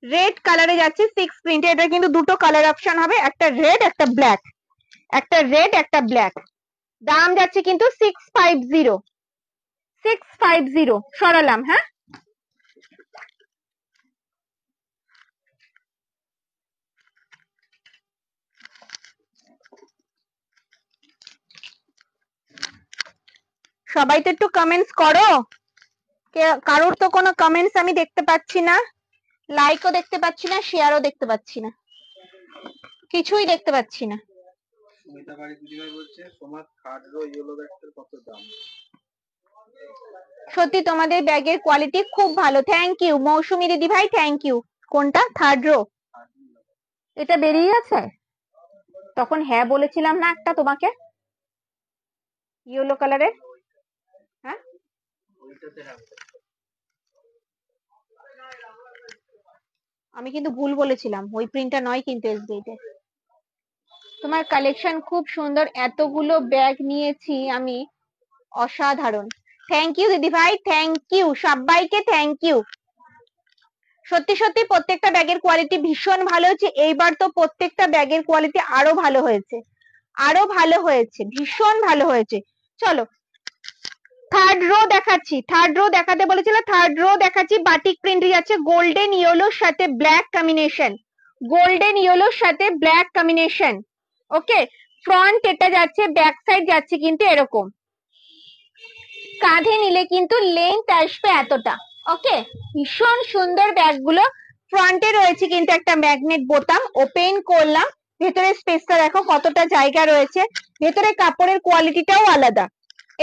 রেড কালারে যাচ্ছে 6 প্রিন্টে। এটা কিন্তু দুটো কালার অপশন হবে, একটা রেড একটা ব্ল্যাক, একটা রেড একটা ব্ল্যাক। দাম যাচ্ছে কিন্তু 650, 650 সরালাম। হ্যাঁ, সবাই তো একটু কমেন্টস করো, কারোর তো কোনো কমেন্টস আমি দেখতে পাচ্ছি না, লাইকও দেখতে পাচ্ছি না, শেয়ারও দেখতে পাচ্ছি না, কিছুই দেখতে পাচ্ছি না। সুমিতা বাড়ি দিদিভাই বলছে তোমার থার্ড রো ইয়েলো ব্যাগটার কত দাম? সত্যি তোমাদের ব্যাগের কোয়ালিটি খুব ভালো, থ্যাংক ইউ মৌসুমী দিদি ভাই, থ্যাংক ইউ। কোনটা থার্ড রো? এটা বেরিয়ে গেছে, তখন হ্যাঁ বলেছিলাম না একটা তোমাকে, ইয়েলো কালারের। হ্যাঁ, ওইটাতে হ্যাঁ। আমি কিন্তু ভুল বলেছিলাম, ওই প্রিন্টটা নয় কিন্তু এসবিতে। তোমার কালেকশন খুব সুন্দর, এতগুলো ব্যাগ নিয়েছি আমি, অসাধারণ। থ্যাংক ইউ দিদি ভাই, থ্যাংক ইউ সবাইকে, থ্যাংক ইউ। সত্যি সত্যি প্রত্যেকটা ব্যাগের কোয়ালিটি ভীষণ ভালো হয়েছে, এইবার তো প্রত্যেকটা ব্যাগের কোয়ালিটি আরো ভালো হয়েছে, আরো ভালো হয়েছে, ভীষণ ভালো হয়েছে। চলো থার্ড রো দেখাচ্ছি, থার্ড রো দেখাতে বলেছিল, থার্ড রো দেখাচ্ছি। বাটিক প্রিন্ট আছে, গোল্ডেন ইয়েলোর সাথে ব্ল্যাক কম্বিনেশন, গোল্ডেন ইয়েলোর সাথে ব্ল্যাক কম্বিনেশন। ওকে, ফ্রন্ট এটা যাচ্ছে, ব্যাক সাইড যাচ্ছে কিন্তু এরকম, কাঁধে নিলে কিন্তু লেন্থ আসবে এতটা। ওকে, ভীষণ সুন্দর ব্যাগগুলো। ফ্রন্টে রয়েছে কিন্তু একটা ম্যাগনেট বোতাম, ওপেন করলাম, ভেতরে স্পেসটা দেখো কতটা জায়গা রয়েছে, ভেতরে কাপড়ের কোয়ালিটিটাও আলাদা।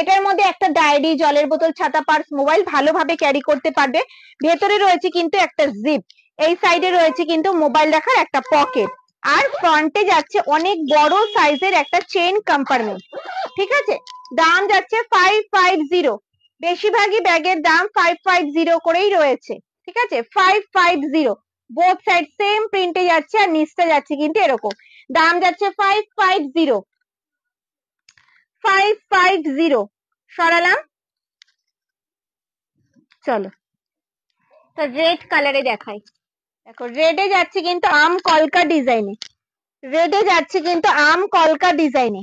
এটার মধ্যে একটা ডায়েরি, জলের বোতল, ছাতা, পার্স, মোবাইল ভালোভাবে ক্যারি করতে পারবে। ভেতরে রয়েছে কিন্তু একটা জিপ, এই সাইডে রয়েছে কিন্তু মোবাইল রাখার একটা পকেট, আর ফ্রন্টে যাচ্ছে অনেক বড় সাইজের একটা চেইন কম্পার্টমেন্ট। ঠিক আছে, দাম যাচ্ছে 550, বেশিরভাগই ব্যাগের দাম 550 করেই রয়েছে। ঠিক আছে, 550, বোথ সাইড সেম প্রিন্টে যাচ্ছে, আর নিচটা যাচ্ছে কিন্তু এরকম। দাম যাচ্ছে 550, 550 সরালাম। চলো তো রেড কালারে দেখাই। দেখো রেডে যাচ্ছে কিন্তু আম কলকা ডিজাইনে, রেডে যাচ্ছে কিন্তু আম কলকা ডিজাইনে।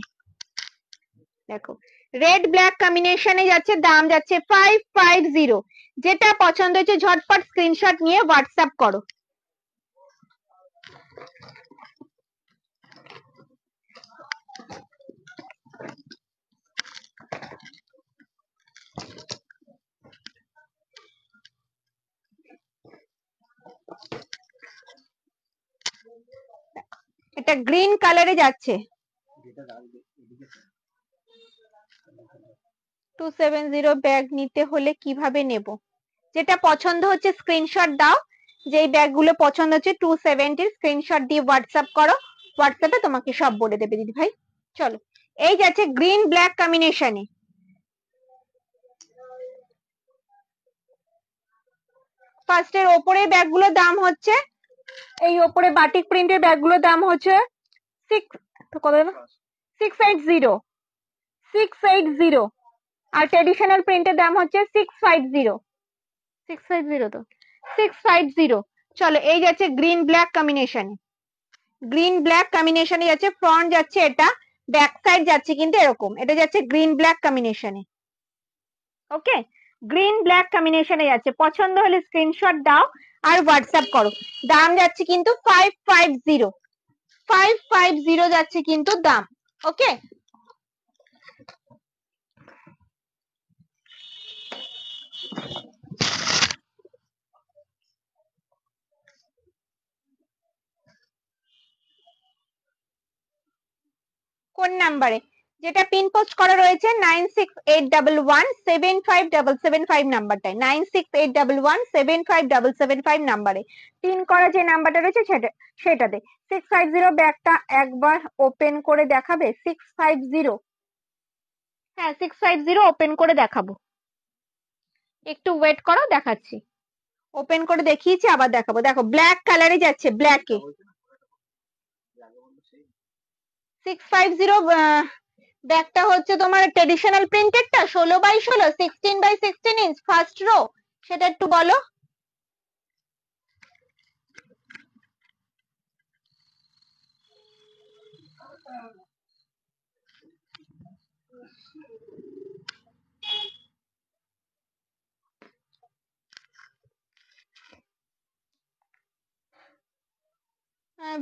দেখো রেড ব্ল্যাক কম্বিনেশনে যাচ্ছে, দাম যাচ্ছে 550। যেটা পছন্দ হয়েছে ঝটপট স্ক্রিনশট নিয়ে হোয়াটসঅ্যাপ করো। এটা গ্রিন কালারে যাচ্ছে, 270 ব্যাগ নিতে হলে কিভাবে নেব? যেটা পছন্দ হচ্ছে স্ক্রিনশট দাও, যেই ব্যাগগুলো পছন্দ হচ্ছে 270 স্ক্রিনশট দিয়ে হোয়াটসঅ্যাপ করো, হোয়াটসঅ্যাপে তোমাকে সব বলে দেবে দিদি ভাই। চলো এই যাচ্ছে গ্রিন ব্ল্যাক কম্বিনেশনে। ফার্স্টের ওপরে ব্যাগগুলোর দাম হচ্ছে, এই ওপরে বাটিক প্রিন্টের ব্যাগগুলোর দাম হচ্ছে 680, 680, আর ট্রেডিশনাল প্রিন্টের দাম হচ্ছে 650, 650 তো 650। চলো এই যাচ্ছে গ্রিন ব্ল্যাক কম্বিনেশনে, গ্রিন ব্ল্যাক কম্বিনেশনে যাচ্ছে, ফ্রন্ট যাচ্ছে এটা, ব্যাক সাইড যাচ্ছে কিন্তু এরকম, এটা যাচ্ছে গ্রিন ব্ল্যাক কম্বিনেশনে। ওকে, গ্রিন ব্ল্যাক কম্বিনেশনে যাচ্ছে, পছন্দ হলে স্ক্রিনশট দাও আর হোয়াটসঅ্যাপ করো। দাম যাচ্ছে কিন্তু 550, 550 যাচ্ছে কিন্তু দাম। ওকে, কোন নাম্বারে? যেটা পিন পোস্ট করা রয়েছে 9681175775 নাম্বারটায়, 9681175775 নাম্বারে পিন করা যে নাম্বারটা রয়েছে সেটাতে। 650 ব্যাগটা একবার ওপেন করে দেখাবে? 650, হ্যাঁ 650 ওপেন করে দেখাবো, একটু ওয়েট করো দেখাচ্ছি। ওপেন করে দেখিয়েছি, আবার দেখাবো। দেখো ব্ল্যাক কালারে যাচ্ছে, ব্ল্যাকে 650। ব্যাগটা হচ্ছে তোমার traditional প্রিন্টেডটা, 16x16, 16x16 first row, সেটা একটু বলো।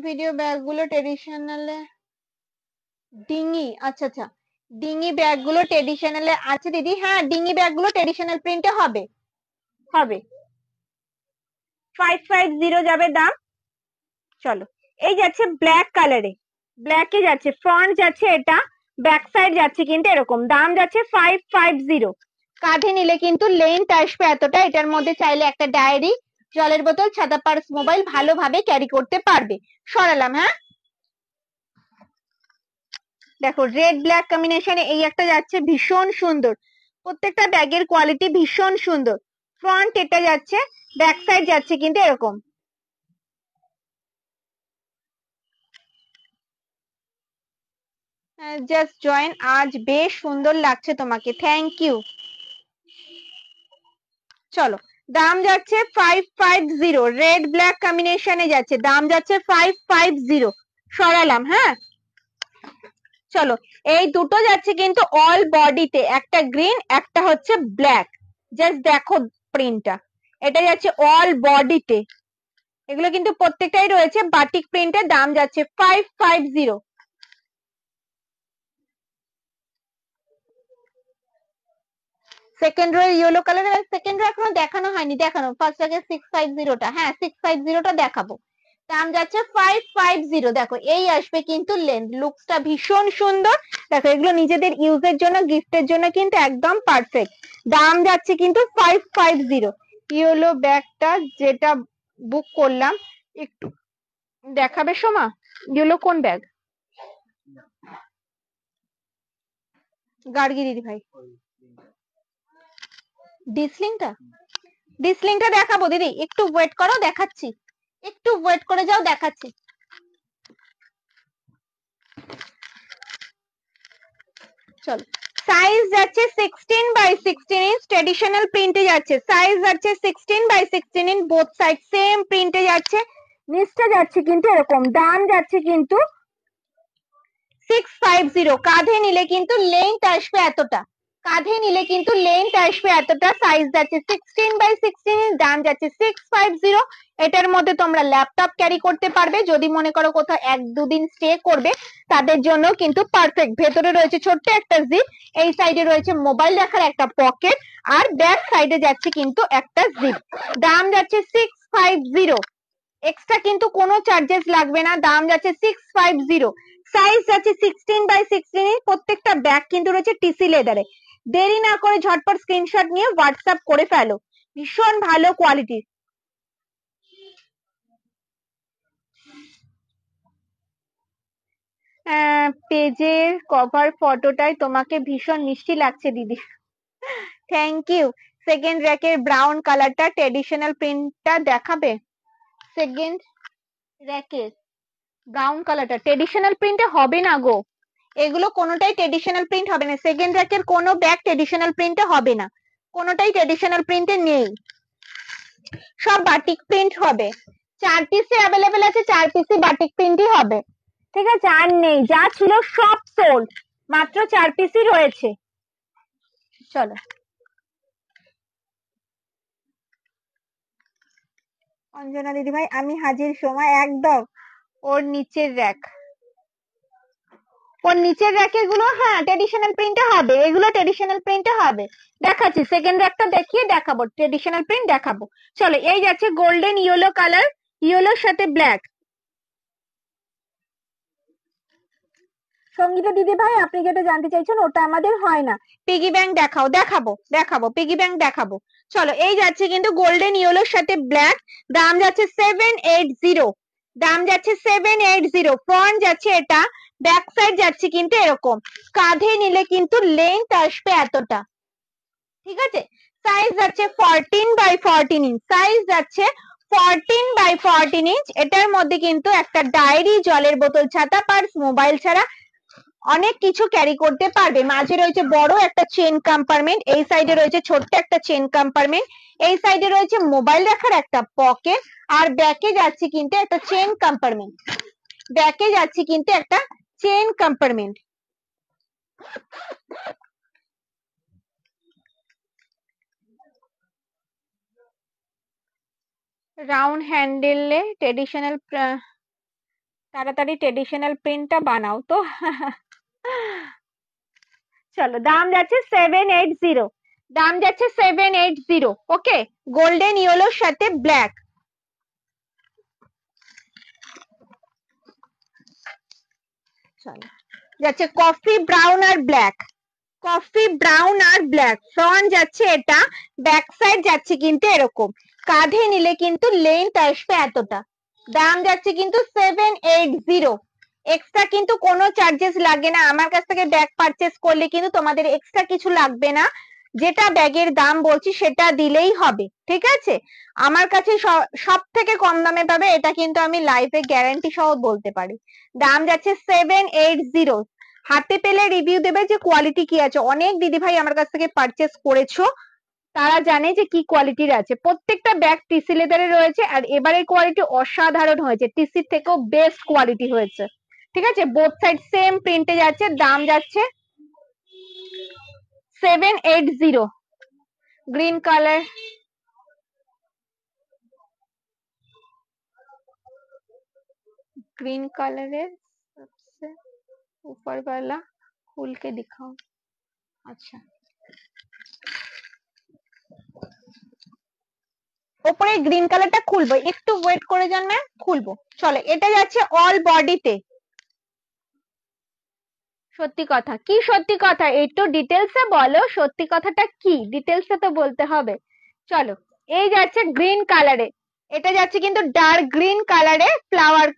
ভিডিও ব্যাগগুলো ট্রেডিশনালে ডিঙি, আচ্ছা আচ্ছা, ডিঙি ব্যাগগুলো ট্রেডিশনালে আছে দিদি। হ্যাঁ, ডিঙি ব্যাগগুলো ট্রেডিশনাল প্রিন্টে হবে, হবে। 550 যাবে দাম। চলো, এই যাচ্ছে ব্ল্যাক কালারে, ব্ল্যাকে যাচ্ছে, ফ্রন্ট যাচ্ছে এটা, ব্যাক সাইড যাচ্ছে কিন্তু এরকম, দাম যাচ্ছে 550। কাঁধে নিলে কিন্তু লেন্থ আসবে এতটা। এটার মধ্যে চাইলে একটা ডায়েরি, জলের বোতল, ছাতা, পার্স, মোবাইল ভালোভাবে ক্যারি করতে পারবে। সরালাম, হ্যাঁ। দেখো রেড ব্ল্যাক কম্বিনেশনে এই একটা যাচ্ছে, ভীষণ সুন্দর। প্রত্যেকটা ব্যাগের কোয়ালিটি ভীষণ সুন্দর। ফ্রন্ট এটা যাচ্ছে, ব্যাক সাইড যাচ্ছে কিন্তু এরকম। জাস্ট জয়েন, আজ বেশ সুন্দর লাগছে তোমাকে, থ্যাংক ইউ। চলো, দাম যাচ্ছে 550, রেড ব্ল্যাক কম্বিনেশনে যাচ্ছে, দাম যাচ্ছে 550। সরালাম, হ্যাঁ। চলো, এই দুটো যাচ্ছে কিন্তু অল বডিতে, একটা গ্রিন একটা হচ্ছে ব্ল্যাক। জাস্ট দেখো প্রিন্টটা, এটা যাচ্ছে অল বডিতে। এগুলো কিন্তু প্রত্যেকটাই রয়েছে বাটিক প্রিন্টের, দাম যাচ্ছে 550। সেকেন্ড রো ইয়েলো কালারের, সেকেন্ড রো এখনো দেখানো হয়নি, দেখানো ফার্স্ট আগে 650টা, হ্যাঁ 650টা দেখাবো। দাম যাচ্ছে 550। দেখো এই আসবে কিন্তু লেন্থ, লুকসটা ভীষণ সুন্দর। দেখো এগুলো নিজেদের ইউজের জন্য, গিফটের জন্য কিন্তু একদম পারফেক্ট। দাম যাচ্ছে কিন্তু 550। ইয়েলো ব্যাগটা যেটা বুক করলাম, একটু দেখাবে সোমা, ইয়েলো কোন ব্যাগ? গার্গি দিদি ভাই, ডিসলিংটা, ডিসলিংটা দেখাবো দিদি, একটু ওয়েট করো, দেখাচ্ছি, একটু ওয়েট করে যাও, দেখাচ্ছি। চলো, সাইজ যাচ্ছে 16x16 ইঞ্চ, ট্রেডিশনাল প্রিন্টে যাচ্ছে। সাইজ যাচ্ছে 16x16 inch, both side same প্রিন্টে যাচ্ছে। নিচটা যাচ্ছে কিন্তু এরকম, দাম যাচ্ছে কিন্তু 650। কাঁধে নিলে কিন্তু লেন্থ আসবে এতটা, কাঁধে নিলে কিন্তু লেন্থ আসবে এতটা। সাইজ যাচ্ছে 16x16, দাম যাচ্ছে 650। এটার মধ্যে তোমরা ল্যাপটপ ক্যারি করতে পারবে, যদি মনে করো কোথাও 1-2 দিন স্টে করবে, তাদের জন্য কিন্তু পারফেক্ট। ভেতরে রয়েছে ছোট্ট একটা জিপ, এই সাইডে রয়েছে মোবাইল রাখার একটা পকেট, আর ব্যাক সাইডে যাচ্ছে কিন্তু একটা জিপ। দাম যাচ্ছে 650, এক্সট্রা কিন্তু কোনো চার্জেস লাগবে না, দাম যাচ্ছে 650। সাইজ যাচ্ছে 16x16, প্রত্যেকটা ব্যাগ কিন্তু রয়েছে টিসি লেদারে। দেরি না করে ঝটপট স্ক্রিনশট নিয়ে হোয়াটসঅ্যাপ করে ফেলো, ভীষণ ভালো কোয়ালিটির। পেজের কভার ফটোটাই তোমাকে ভীষণ মিষ্টি লাগছে দিদি, থ্যাংক ইউ। সেকেন্ড র্যাকের ব্রাউন কালারটা ট্রেডিশনাল প্রিন্টটা দেখাবে? সেকেন্ড র্যাকের ব্রাউন কালারটা ট্রেডিশনাল প্রিন্টে হবে না গো, এগুলো কোনোটাই ট্রেডিশনাল প্রিন্ট হবে না। সেকেন্ড র্যাকের কোনো ব্যাগ ট্রেডিশনাল প্রিন্টে হবে না, কোনোটাই ট্রেডিশনাল প্রিন্টে নেই, সব বাটিক প্রিন্ট হবে। 4 পিসে অ্যাভেলেবেল আছে, 4 পিসে বাটিক প্রিন্টই হবে, ঠিক আছে? আর নেই, যা ছিল সব সোল্ড, মাত্র 4 পিসই রয়েছে। চলো, অঞ্জনা দিদি ভাই আমি হাজির, সময় একদম। ওর নিচের র্যাক, ওর নিচের র্যাকের গুলো হ্যাঁ ট্রেডিশনাল প্রিন্টে হবে, এগুলো ট্রেডিশনাল প্রিন্টে হবে। দেখাচ্ছি, সেকেন্ড র্যাকটা দেখিয়ে দেখাবো, ট্রেডিশনাল প্রিন্ট দেখাবো। চলো, এই যাচ্ছে গোল্ডেন ইয়েলো কালার, ইয়েলোর সাথে ব্ল্যাক। সঙ্গীতা দিদি ভাই আপনি যেটা জানতে চাইছেন ওটা আমাদের হয় না। পিগি ব্যাংক দেখাও, দেখাবো দেখাবো, পিগি ব্যাংক দেখাবো। চলো, এই যাচ্ছে কিন্তু গোল্ডেন ইয়েলোর সাথে ব্ল্যাক, দাম যাচ্ছে 780, দাম যাচ্ছে 780। ফ্রন্ট যাচ্ছে এটা, ব্যাক সাইড যাচ্ছে কিন্তু এরকম, কাঁধে নিলে কিন্তু লেন্থ আসবে এতটা, ঠিক আছে? সাইজ যাচ্ছে 14x14 ইঞ্চ, সাইজ যাচ্ছে 14x14 ইঞ্চ। এটার মধ্যে কিন্তু একটা ডায়েরি, জলের বোতল, ছাতা, পার্স, মোবাইল ছাড়া অনেক কিছু ক্যারি করতে পারবে। মাঝে রয়েছে বড় একটা চেন কম্পার্টমেন্ট, এই সাইডে রয়েছে ছোট্ট একটা চেন কম্পার্টমেন্ট, এই সাইডে রয়েছে মোবাইল রাখার একটা পকেট, আর ব্যাকে যাচ্ছে কিন্তু একটা চেন কম্পার্টমেন্ট, ব্যাকে যাচ্ছে কিন্তু একটা চেন কম্পার্টমেন্ট। রাউন্ড হ্যান্ডেলে ট্রেডিশনাল, তাড়াতাড়ি ট্রেডিশনাল প্রিন্টটা বানাও তো। চলো, দাম যাচ্ছে 780, দাম যাচ্ছে 780। ওকে, গোল্ডেন ইয়েলোর সাথে ব্ল্যাক। চলো, যাচ্ছে কফি ব্রাউন আর ব্ল্যাক, কফি ব্রাউন আর ব্ল্যাক। ফ্রন্ট যাচ্ছে এটা, ব্যাক সাইড যাচ্ছে কিন্তু এরকম, কাঁধে নিলে কিন্তু লেন্থ আসবে এতটা। দাম যাচ্ছে কিন্তু 780। এক্সট্রা কিন্তু কোনো চার্জেস লাগে না, আমার কাছ থেকে ব্যাগ পারচেস করলে কিন্তু তোমাদের এক্সট্রা কিছু লাগবে না, যেটা ব্যাগের দাম বলছি সেটা দিলেই হবে, ঠিক আছে। আমার কাছে সব থেকে কম দামে পাবে, এটা কিন্তু আমি লাইভে গ্যারান্টি সহ বলতে পারি। দাম যাচ্ছে 780। হাতে পেলে রিভিউ দেবে যে কোয়ালিটি কি আছে। অনেক দিদি ভাই আমার কাছ থেকে পারচেস করেছো, তারা জানে যে কি কোয়ালিটির আছে। প্রত্যেকটা ব্যাগ টিসি লেদারে রয়েছে, আর এবারের কোয়ালিটি অসাধারণ হয়েছে, টিসির থেকেও বেস্ট কোয়ালিটি হয়েছে, ঠিক আছে। বোথ সাইড সেম প্রিন্টে যাচ্ছে, দাম যাচ্ছে 780। গ্রিন কালার, ग्रीन कलर है सबसे ऊपर वाला, खोल के दिखाओ। अच्छा, ওপরে গ্রিন কালারটা খুলবো, একটু ওয়েট করে যান ম্যাম, খুলবো। চলো, এটা যাচ্ছে অল বডিতে। সত্যি কথা কি? সত্যি কথা একটু ডিটেলসে বলো, সত্যি কথাটা কি, ডিটেলসে তো বলতে হবে। চলো, এই যাচ্ছে গ্রিন কালারে, এটা যাচ্ছে কিন্তু ডার্ক গ্রিন কালারে ফ্লাওয়ার,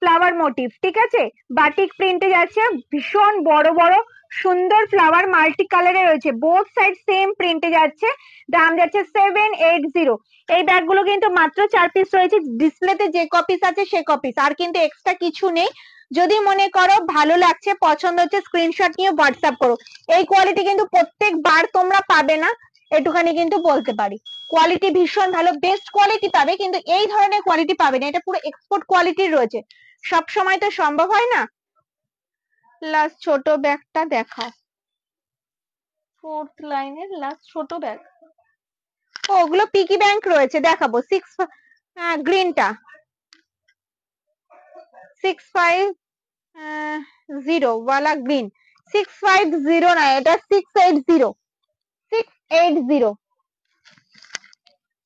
ফ্লাওয়ার মোটিভ, ঠিক আছে। বাটিক প্রিন্টে যাচ্ছে, ভীষণ বড় বড় সুন্দর ফ্লাওয়ার মাল্টি কালারে রয়েছে, বোথ সাইড সেম প্রিন্টে যাচ্ছে। দাম যাচ্ছে 780। এই ব্যাগগুলো কিন্তু মাত্র 4 পিস রয়েছে, ডিসপ্লেতে যে কপিস আছে সে কপিস, আর কিন্তু এক্সট্রা কিছু নেই। যদি মনে করো ভালো লাগছে, পছন্দ হচ্ছে, স্ক্রিনশট নিয়ে হোয়াটসঅ্যাপ করো। এই কোয়ালিটি কিন্তু প্রত্যেকবার তোমরা পাবে না, একটুখানি কিন্তু বলতে পারি। কোয়ালিটি ভীষণ ভালো, বেস্ট কোয়ালিটি পাবে, কিন্তু এই ধরনের কোয়ালিটি পাবে না, এটা পুরো এক্সপোর্ট কোয়ালিটির রয়েছে। সব সময় তো সম্ভব হয় না। লাস্ট ছোট ব্যাগটা দেখাও, 4th লাইনের লাস্ট ছোট ব্যাগ। ওগুলো পিকি ব্যাংক রয়েছে, দেখাবো। 6 গ্রিনটা 650 ওয়ালা গ্রিন, 650 না, এটা 680, 680।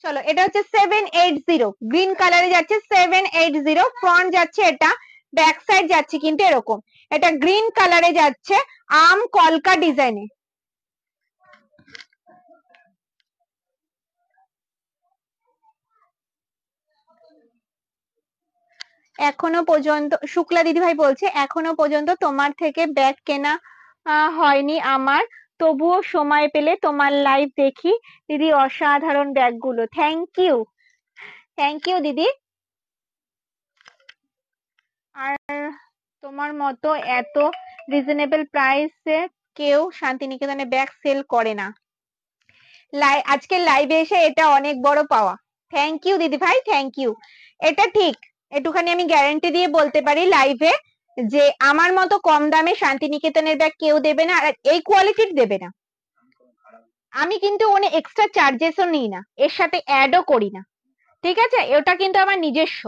চলো, এটা হচ্ছে 780, গ্রিন কালারে যাচ্ছে 780। ফ্রন্ট যাচ্ছে এটা, ব্যাক সাইড যাচ্ছে কিন্তু এরকম, এটা গ্রিন কালারে যাচ্ছে আম কলকা ডিজাইনে। এখনো পর্যন্ত শুক্লা দিদি ভাই বলছে এখনো পর্যন্ত তোমার থেকে ব্যাগ কেনা হয়নি আমার, তবুও সময় পেলে তোমার লাইভ দেখি দিদি, অসাধারণ ব্যাগগুলো। থ্যাংক ইউ, থ্যাংক ইউ দিদি। আর তোমার মতো এত রিজনেবল প্রাইসে কেউ শান্তিনিকেতনে ব্যাগ সেল করে না। আজকে লাইভে এসে এটা অনেক বড় পাওয়া। থ্যাংক ইউ দিদি ভাই, থ্যাংক ইউ। এটা ঠিক, একটুখানি আমি গ্যারান্টি দিয়ে বলতে পারি লাইভে, যে আমার মতো কম দামে শান্তিনিকেতনের ব্যাগ কেউ দেবে না, আর এই কোয়ালিটির দেবে না। আমি কিন্তু অনেক এক্সট্রা চার্জেসও নিই না, এর সাথে অ্যাডও করি না, ঠিক আছে। ওটা কিন্তু আমার নিজস্ব,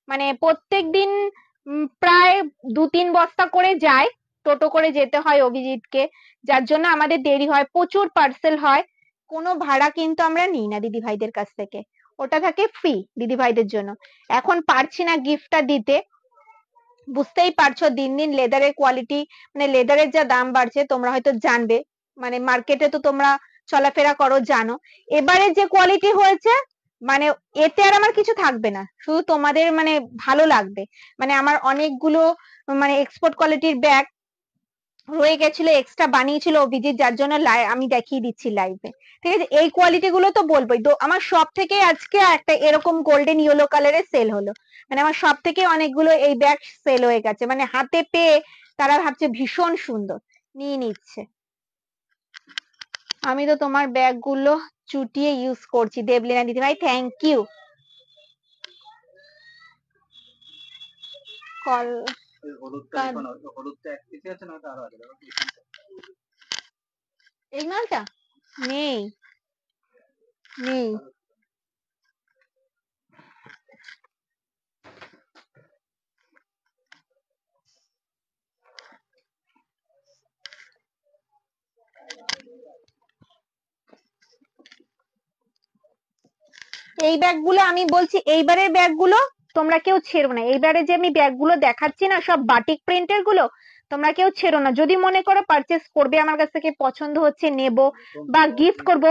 মানে প্রত্যেকদিন প্রায় 2-3 বস্তা করে যায়, টোটো করে যেতে হয় অভিজিৎকে, যার জন্য আমাদের দেরি হয়, প্রচুর পার্সেল হয়। কোনো ভাড়া কিন্তু আমরা নিই না দিদি ভাইদের কাছ থেকে, ওটা থাকে ফ্রি দিদি ভাইদের জন্য। এখন পারছি না গিফটটা দিতে, বুঝতেই পারছো দিন দিন লেদারের কোয়ালিটি, মানে লেদারের যা দাম বাড়ছে, তোমরা হয়তো জানবে, মানে মার্কেটে তো তোমরা চলাফেরা করো, জানো। এবারে যে কোয়ালিটি হয়েছে, মানে এতে আর আমার কিছু থাকবে না, শুধু তোমাদের মানে ভালো লাগবে। মানে আমার অনেকগুলো মানে এক্সপোর্ট কোয়ালিটির ব্যাগ রয়ে গেছিল, এক্সট্রা বানিয়েছিল অভিজিৎ, যার জন্য আমি দেখিয়ে দিচ্ছি লাইভে। ঠিক আছে, এই কোয়ালিটি গুলো তো বলবোই। তো আমার সব থেকে আজকে একটা এরকম গোল্ডেন ইয়েলো কালারের সেল হলো, মানে আমার সব থেকে অনেকগুলো এই ব্যাগ সেল হয়ে গেছে, মানে হাতে পেয়ে তারা ভাবছে ভীষণ সুন্দর, নিয়ে নিচ্ছে। আমি তো তোমার ব্যাগ গুলো চুটিয়ে ইউজ করছি, দেবলিনা দিদি ভাই থ্যাংক ইউ। কল এই মালটা নেই, নেই। এই ব্যাগগুলো আমি বলছি, এইবারের ব্যাগগুলো তোমরা কেউ ছেড়ো না। এইবারে যে আমি ব্যাগগুলো দেখাচ্ছি না, সব বাটিক প্রিন্টের গুলো, তোমরা কেউ ছেড়ো না। যদি মনে করো পারচেস করবে আমার কাছ থেকে, পছন্দ হচ্ছে নেব বা গিফট করব,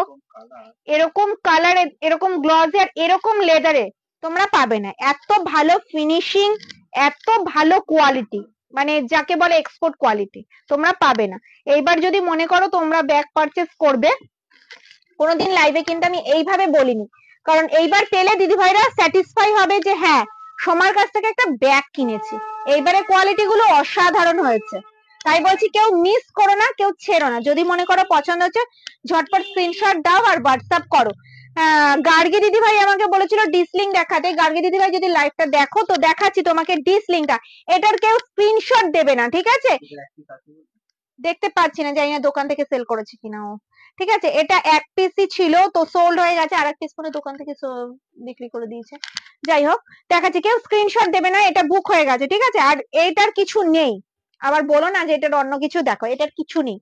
এরকম কালারে, এরকম গ্লসে আর এরকম লেদারে তোমরা পাবে না। এত ভালো ফিনিশিং, এত ভালো কোয়ালিটি, মানে যাকে বলে এক্সপোর্ট কোয়ালিটি, তোমরা পাবে না। এইবার যদি মনে করো তোমরা ব্যাগ পারচেস করবে, কোনোদিন লাইভে কিন্তু আমি এইভাবে বলিনি, কারণ এইবার পেলে দিদিভাইরা স্যাটিসফাই হবে যে হ্যাঁ সোমার কাছ থেকে একটা ব্যাগ কিনেছি। এইবারে কোয়ালিটি গুলো অসাধারণ হয়েছে, তাই বলছি কেউ মিস করো না, কেউ ছেড়ো না। যদি মনে করো পছন্দ হচ্ছে, ঝটপট স্ক্রিনশট দাও আর হোয়াটসঅ্যাপ করো। গার্গী দিদি ভাই আমাকে বলেছিল ডিসলিং দেখাতে। গার্গী দিদি ভাই যদি লাইভটা দেখো তো দেখাচ্ছি তোমাকে ডিসলিংটা। এটার কেউ স্ক্রিনশট দেবে না, ঠিক আছে? দেখতে পাচ্ছি না, জানি না দোকান থেকে সেল করেছে কিনা ও। ঠিক আছে, এটা এক পিসই ছিল তো সোল্ড হয়ে গেছে, আর এক পিস করে দোকান থেকে বিক্রি করে দিয়েছে। যাই হোক, দেখাচ্ছি, কেউ স্ক্রিনশট দেবে না, এটা বুক হয়ে গেছে। ঠিক আছে, আর এটার কিছু নেই, আবার বলো না যে এটার অন্য কিছু। দেখো এটার কিছু নেই,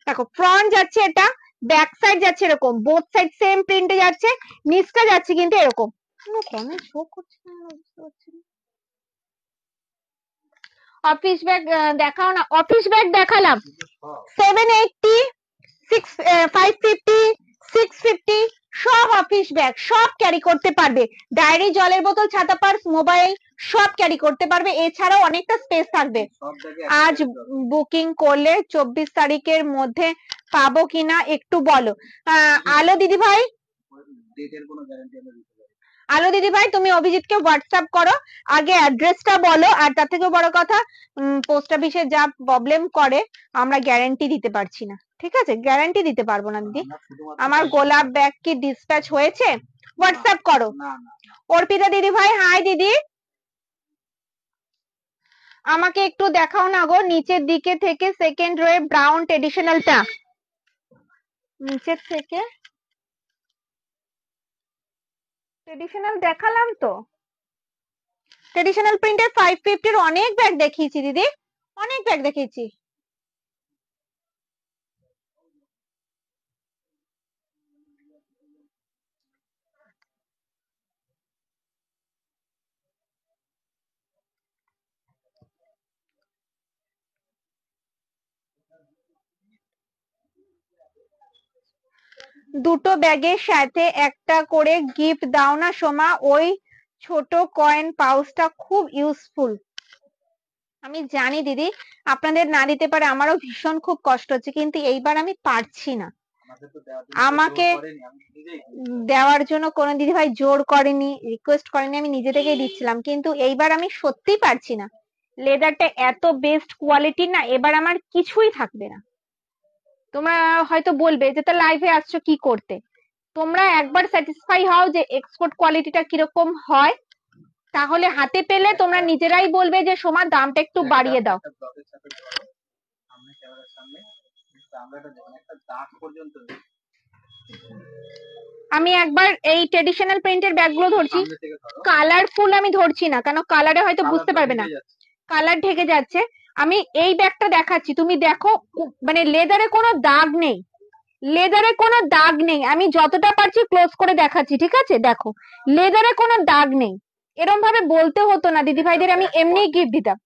দেখো ফ্রন্ট যাচ্ছে এটা, ব্যাক সাইড যাচ্ছে এরকম, বোথ সাইড সেম প্রিন্টে যাচ্ছে, নিচটা যাচ্ছে কিন্তু এরকম। কেন শো করছে না বুঝতে পারছি না। অফিস ব্যাগ দেখাও না, অফিস ব্যাগ দেখালাম 780, 550, 650, সব অফিস ব্যাগ, সব ক্যারি করতে পারবে। ডায়েরি, জলের বোতল, ছাতা, পার্স, মোবাইল সব ক্যারি করতে পারবে। এছাড়াও অনেকটা স্পেস থাকবে। আজ বুকিং করলে 24 তারিখের মধ্যে পাবো কিনা একটু বলো। আলো দিদি ভাই, আলো দিদি ভাই তুমি অভিজিৎকে হোয়াটসঅ্যাপ করো, আগে অ্যাড্রেসটা বলো। আর তার থেকেও বড় কথা, পোস্ট অফিসে যা প্রবলেম করে আমরা গ্যারান্টি দিতে পারছি না। ঠিক আছে, গ্যারান্টি দিতে পারবো না দিদি। আমার গোলাপ ব্যাগ কি ডিসপ্যাচ হয়েছে? হোয়াটসঅ্যাপ করো। অর্পিতা দিদি ভাই হাই দিদি, আমাকে একটু দেখাও না গো, নিচের দিকে থেকে সেকেন্ড রোয়ে ব্রাউন ট্রেডিশনালটা, নিচের থেকে ট্রেডিশনাল দেখালাম তো। ট্রেডিশনাল প্রিন্টের 550 অনেক ব্যাগ দেখিয়েছি দিদি, অনেক ব্যাগ দেখিয়েছি। দুটো ব্যাগের সাথে একটা করে গিফট দাও না সোমা, ওই ছোট কয়েন পাউচটা খুব ইউজফুল। আমি জানি দিদি আপনাদের না দিতে পারে, আমারও ভীষণ খুব কষ্ট হচ্ছে, কিন্তু এইবার আমি পারছি না। আমাকে দেওয়ার জন্য কোনো দিদি ভাই জোর করেনি, রিকোয়েস্ট করেনি, আমি নিজে থেকেই দিচ্ছিলাম, কিন্তু এইবার আমি সত্যিই পারছি না। লেদারটা এত বেস্ট কোয়ালিটির না, এবার আমার কিছুই থাকবে না। তোমরা হয়তো বলবে যে তা লাইভে আসছো কি করতে, তোমরা একবার স্যাটিসফাই হও যে এক্সপোর্ট কোয়ালিটিটা কিরকম হয়, তাহলে হাতে পেলে তোমরা নিজেরাই বলবে যে সোমা দামটা একটু বাড়িয়ে দাও। আমি একবার এই ট্রেডিশনাল প্রিন্টের ব্যাগগুলো ধরছি, কালারফুল আমি ধরছি না, কেন কালারে হয়তো বুঝতে পারবে না, কালার ঢেকে যাচ্ছে। আমি এই ব্যাগটা দেখাচ্ছি, তুমি দেখো, মানে লেদারে কোনো দাগ নেই, লেদারে কোনো দাগ নেই। আমি যতটা পারছি ক্লোজ করে দেখাচ্ছি, ঠিক আছে? দেখো লেদারে কোনো দাগ নেই। এরকম ভাবে বলতে হতো না দিদি ভাইদের, আমি এমনি গিফট দিতাম।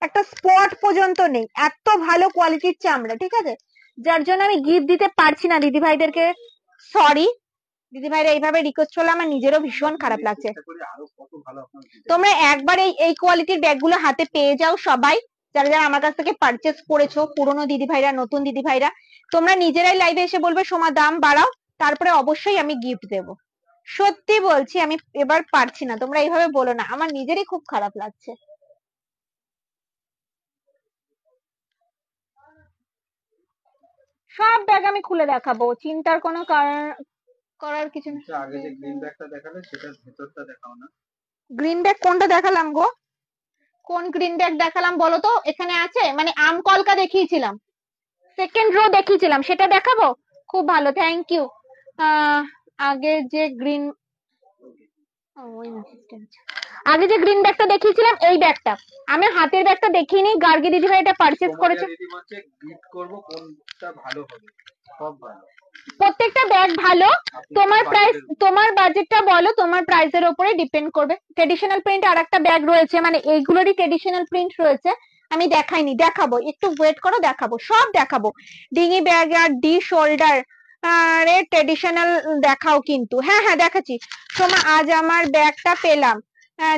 একটা স্পট পর্যন্ত নেই, এত ভালো কোয়ালিটির চামড়া। ঠিক আছে, যার জন্য আমি গিফট দিতে পারছি না দিদি ভাইদেরকে, সরি। দিদি ভাইরা এইভাবে রিকোয়েস্ট করলে আমার নিজেরও ভীষণ খারাপ লাগছে। তোমরা একবার এই কোয়ালিটির ব্যাগগুলো হাতে পেয়ে যাও সবাই, যারা যারা আমার কাছ থেকে পারচেস করেছো, পুরনো দিদি ভাইরা, নতুন দিদি ভাইরা, তোমরা নিজেরাই লাইভে এসে বলবে সোমা দাম বাড়াও, তারপরে অবশ্যই আমি গিফট দেব। সত্যি বলছি, আমি এবার পারছি না, তোমরা এইভাবে বলো না, আমার নিজেরই খুব খারাপ লাগছে। সব ব্যাগ আমি খুলে দেখাবো, চিন্তার কোনো কারণ করার কিছু নেই। আগে যে গ্রিন ব্যাগটা দেখালে সেটার ভেতরটা দেখাও না। গ্রিন ব্যাগ কোনটা দেখালাম গো? কোন গ্রিন ব্যাগ দেখালাম বলো তো? এখানে আছে, মানে আম কলকা দেখিয়েছিলাম, সেকেন্ড রো দেখিয়েছিলাম, সেটা দেখাবো? খুব ভালো, থ্যাংক ইউ। আগে যে গ্রিন আগে যে গ্রিন ব্যাগটা দেখিয়েছিলাম, এই ব্যাগটা, আমি হাতের ব্যাগটা দেখিনি, গার্গী দিদি ভাই এটা পারচেজ করেছে। দিদি বলছে গিফট করব, কোনটা ভালো হবে? সব ভালো, প্রত্যেকটা ব্যাগ ভালো। তোমার প্রাইস, তোমার বাজেটটা বলো, তোমার প্রাইসের উপরে ডিপেন্ড করবে। ট্রেডিশনাল প্রিন্ট আর একটা ব্যাগ রয়েছে, মানে এইগুলোরই ট্রেডিশনাল প্রিন্ট রয়েছে, আমি দেখাইনি, দেখাবো, একটু ওয়েট করো, দেখাবো, সব দেখাবো। ডিঙি ব্যাগ আর ডি শোল্ডার আরে ট্রেডিশনাল দেখাও কিন্তু। হ্যাঁ হ্যাঁ দেখাচ্ছি। সোমা আজ আমার ব্যাগটা পেলাম,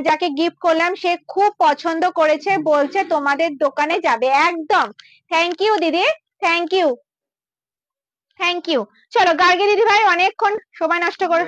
যাকে গিফট করলাম সে খুব পছন্দ করেছে, বলছে তোমাদের দোকানে যাবে। একদম, থ্যাংক ইউ দিদি, থ্যাংক ইউ, থ্যাংক ইউ। চলো গার্গী দিদি ভাই, অনেকক্ষণ সময় নষ্ট করে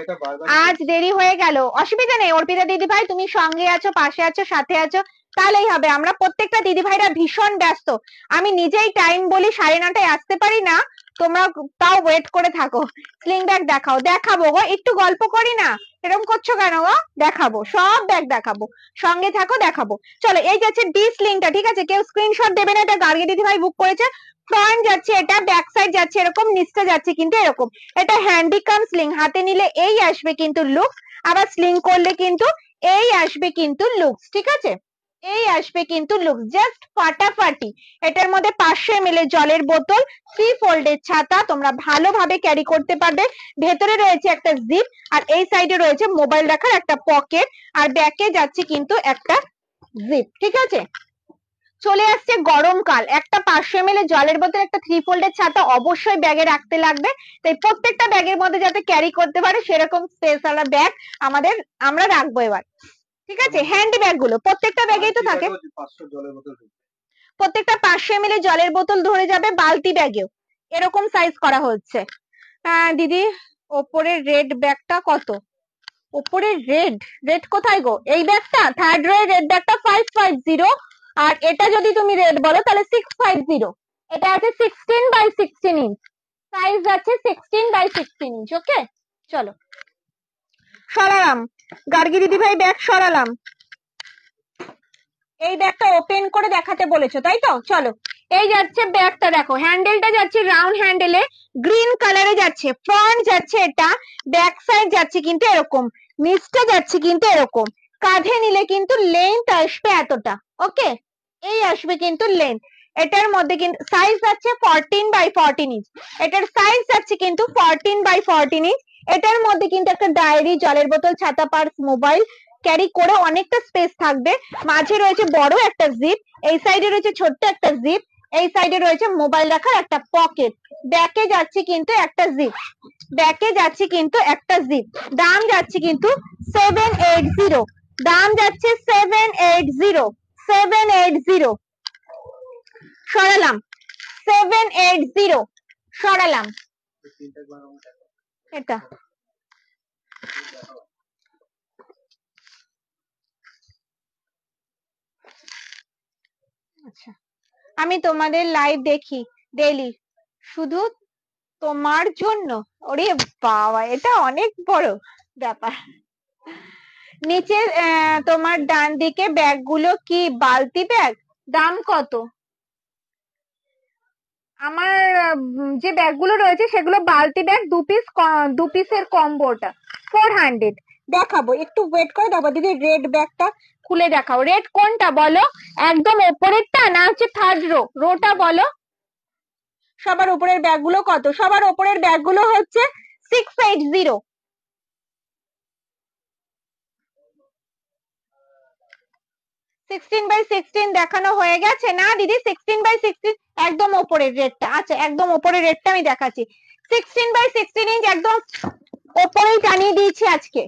আজ দেরি হয়ে গেল, অসুবিধা নেই। অর্পিতা দিদি ভাই তুমি সঙ্গে আছো, পাশে আছো, সাথে আছো, তাহলেই হবে। আমরা প্রত্যেকটা দিদি ভাইরা ভীষণ ব্যস্ত, আমি নিজেই টাইম বলি 9:30টায় আসতে পারি না, তোমরা তাও ওয়েট করে থাকো। স্লিং ব্যাগ দেখাও, দেখাবো গো, একটু গল্প করি না, এরকম করছো কেন গো? দেখাবো, সব ব্যাগ দেখাবো, সঙ্গে থাকো, দেখাবো। চলো, এই যাচ্ছে ডি স্লিংটা, ঠিক আছে? কেউ স্ক্রিনশট দেবে না, এটা গার্গী দিদি ভাই বুক করেছে। ফ্রন্ট যাচ্ছে এটা, ব্যাক সাইড যাচ্ছে এরকম, নিচটা যাচ্ছে কিন্তু এরকম। এটা হ্যান্ডিকাম স্লিং, হাতে নিলে এই আসবে কিন্তু লুক, আবার স্লিং করলে কিন্তু এই আসবে কিন্তু লুকস, ঠিক আছে? এই আসবে কিন্তু লুক, জাস্ট ফাটাফাটি। এটার মধ্যে 500 ml জলের বোতল, 3 ফোল্ডের ছাতা, তোমরা ভালোভাবে ক্যারি করতে পারবে। ভেতরে রয়েছে একটা জিপ, আর এই সাইডে রয়েছে মোবাইল রাখার একটা পকেট, আর ব্যাকে যাচ্ছে কিন্তু একটা জিপ, ঠিক আছে? চলে আসছে গরমকাল, একটা 500 ml জলের বোতল, একটা 3 ফোল্ডের ছাতা অবশ্যই ব্যাগে রাখতে লাগবে। তাই প্রত্যেকটা ব্যাগের মধ্যে যাতে ক্যারি করতে পারে সেরকম স্পেশাল ব্যাগ আমরা রাখবো এবার, ঠিক আছে? হ্যান্ড ব্যাগ গুলো প্রত্যেকটা ব্যাগেই তো থাকে, প্রত্যেকটা 500 ml জলের বোতল ধরে যাবে, বালতি ব্যাগেও এরকম সাইজ করা হচ্ছে। দিদি ওপরের রেড ব্যাগটা কত? ওপরের রেড, রেড কোথায় গো? এই ব্যাগটা থার্ড রো রেড ব্যাগটা 550, আর এটা যদি তুমি রেড বলো তাহলে 650। এটা আছে 16x16 ইঞ্চ, সাইজ আছে 16x16 ইঞ্চ। ওকে, চলো সরালাম, গার্গী দিদি ভাই ব্যাগ সরালাম। এই ব্যাগটা ওপেন করে দেখাতে বলেছো তাই তো? চলো, এই যাচ্ছে ব্যাগটা, দেখো হ্যান্ডেলটা যাচ্ছে রাউন্ড হ্যান্ডেলে, গ্রিন কালারে যাচ্ছে, ফ্রন্ট যাচ্ছে এটা, ব্যাক সাইড যাচ্ছে কিন্তু এরকম, নিচটা যাচ্ছে কিন্তু এরকম, কাঁধে নিলে কিন্তু লেন্থ আসবে এতটা। ওকে, এই আসবে কিন্তু লেন্থ। এটার মধ্যে কিন্তু সাইজ যাচ্ছে 14x14 ইঞ্চ, এটার সাইজ যাচ্ছে কিন্তু 14x14 ইঞ্চ। এটার মধ্যে কিন্তু একটা ডায়েরি, জলের বোতল, ছাতা, পার্স, মোবাইল ক্যারি করে অনেকটা স্পেস থাকবে। মাঝে রয়েছে বড় একটা জিপ, এই সাইডে রয়েছে ছোট্ট একটা জিপ, এই সাইডে রয়েছে মোবাইল রাখার একটা পকেট, ব্যাকে যাচ্ছে কিন্তু একটা জিপ, ব্যাকে যাচ্ছে কিন্তু একটা জিপ। দাম যাচ্ছে কিন্তু 780, দাম যাচ্ছে 780, 780। সরালাম, 780 সরালাম। এটা আচ্ছা, আমি তোমাদের লাইভ দেখি ডেইলি, শুধু তোমার জন্য। ওরে বাবা, এটা অনেক বড় ব্যাপার। নিচে তোমার ডান দিকে ব্যাগগুলো কি বালতি ব্যাগ? দাম কত? আমার যে ব্যাগগুলো রয়েছে সেগুলো বালতি ব্যাগ, দু পিসের কম্বোটা 400। দেখাবো, একটু ওয়েট করে দেবো দিদি। রেড ব্যাগটা খুলে দেখাও, রেড কোনটা বলো? একদম ওপরেরটা না হচ্ছে থার্ড রো? রোটা বলো। সবার উপরের ব্যাগগুলো কত? সবার উপরের ব্যাগগুলো হচ্ছে 680। 16x16 দেখানো হয়ে গেছে না দিদি? 16x16 একদম ওপরের রেটটা। আচ্ছা, একদম ওপরের রেটটা আমি দেখাচ্ছি। 16x16 ইঞ্চ একদম ওপরেই টানিয়ে দিয়েছি আজকে।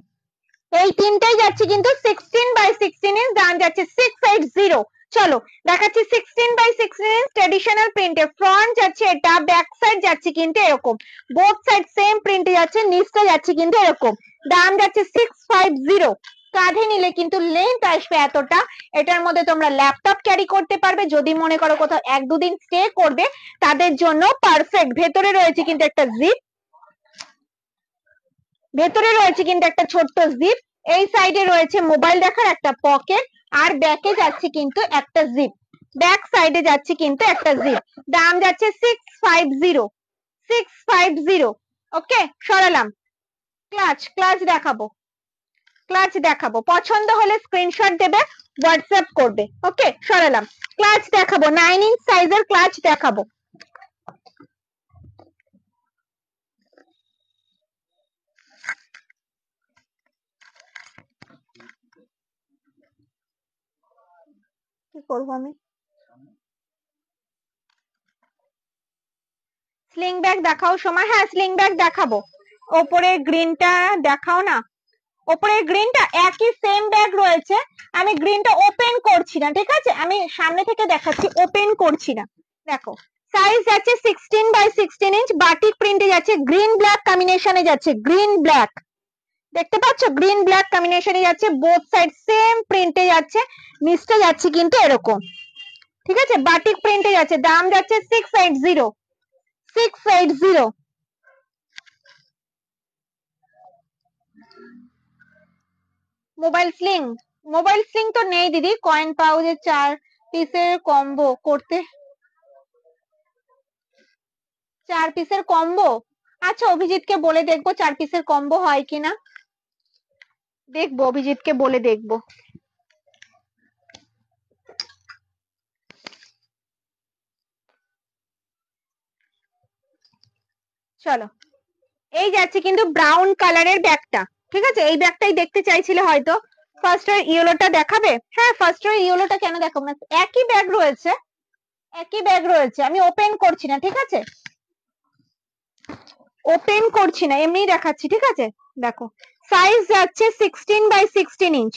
এই তিনটাই যাচ্ছে কিন্তু 16x16 ইঞ্চ, দাম যাচ্ছে 680। চলো দেখাচ্ছি 16x16 ট্রেডিশনাল প্রিন্টে ফ্রন্ট যাচ্ছে এটা, ব্যাক সাইড যাচ্ছে কিন্তু এরকম, বোথ সাইড সেম প্রিন্টে যাচ্ছে, নিচটা যাচ্ছে কিন্তু এরকম, দাম যাচ্ছে 650। কাঁধে নিলে কিন্তু লেন্থ আসবে এতটা। এটার মধ্যে তোমরা ল্যাপটপ ক্যারি করতে পারবে, যদি মনে করো কোথাও 1-2 দিন স্টে করবে তাদের জন্য পারফেক্ট। ভেতরে রয়েছে কিন্তু একটা জিপ, ভেতরে রয়েছে কিন্তু একটা ছোট্ট জিপ, এই সাইডে রয়েছে মোবাইল রাখার একটা পকেট, আর ব্যাকে যাচ্ছে কিন্তু একটা জিপ, ব্যাক সাইডে যাচ্ছে কিন্তু একটা জিপ। দাম যাচ্ছে 650, 650। ওকে, সরালাম। ক্লাচ দেখাবো, ক্লাচ দেখাবো, পছন্দ হলে স্ক্রিনশট দেবে, হোয়াটসঅ্যাপ করবে। ওকে, সরালাম। ক্লাচ দেখাবো, 9 ইঞ্চ সাইজের ক্লাচ দেখাবো। কি করবো আমি? স্লিং ব্যাগ দেখাও সময়, হ্যাঁ স্লিং ব্যাগ দেখাবো। ওপরে গ্রিনটা দেখাও না, ওপরের গ্রিনটা একই সেম ব্যাগ রয়েছে, আমি গ্রিনটা ওপেন করছি না, ঠিক আছে, আমি সামনে থেকে দেখাচ্ছি, ওপেন করছি না। দেখো সাইজ যাচ্ছে 16x16 ইঞ্চ, বাটিক প্রিন্টে যাচ্ছে, গ্রিন ব্ল্যাক কম্বিনেশনে যাচ্ছে, গ্রিন ব্ল্যাক, দেখতে পাচ্ছ গ্রিন ব্ল্যাক কম্বিনেশনে যাচ্ছে, বোথ সাইড সেম প্রিন্টে যাচ্ছে, নিচটা যাচ্ছে কিন্তু এরকম, ঠিক আছে, বাটিক প্রিন্টে যাচ্ছে। দাম যাচ্ছে 680, 680। মোবাইল স্লিং তো নেই দিদি, কয়েন পাউচের 4 পিসের কম্বো করতে, 4 পিসের কম্বো। আচ্ছা অভিজিৎকে বলে দেখবো 4 পিসের কম্বো হয় কিনা, দেখবো অভিজিৎকে বলে দেখবো। চলো, এই যাচ্ছে কিন্তু ব্রাউন কালারের ব্যাগটা, ঠিক আছে, এই ব্যাগটাই দেখতে চাইছিলে হয়তো। ফার্স্ট এর ইয়েলোটা দেখাবে? হ্যাঁ ফার্স্ট এর ইয়েলোটা কেন দেখাবো না, একই ব্যাগ রয়েছে, একই ব্যাগ রয়েছে, আমি ওপেন করছি না, ঠিক আছে, ওপেন করছি না, এমনি দেখাচ্ছি, ঠিক আছে। দেখো সাইজ যাচ্ছে 16x16 ইঞ্চ,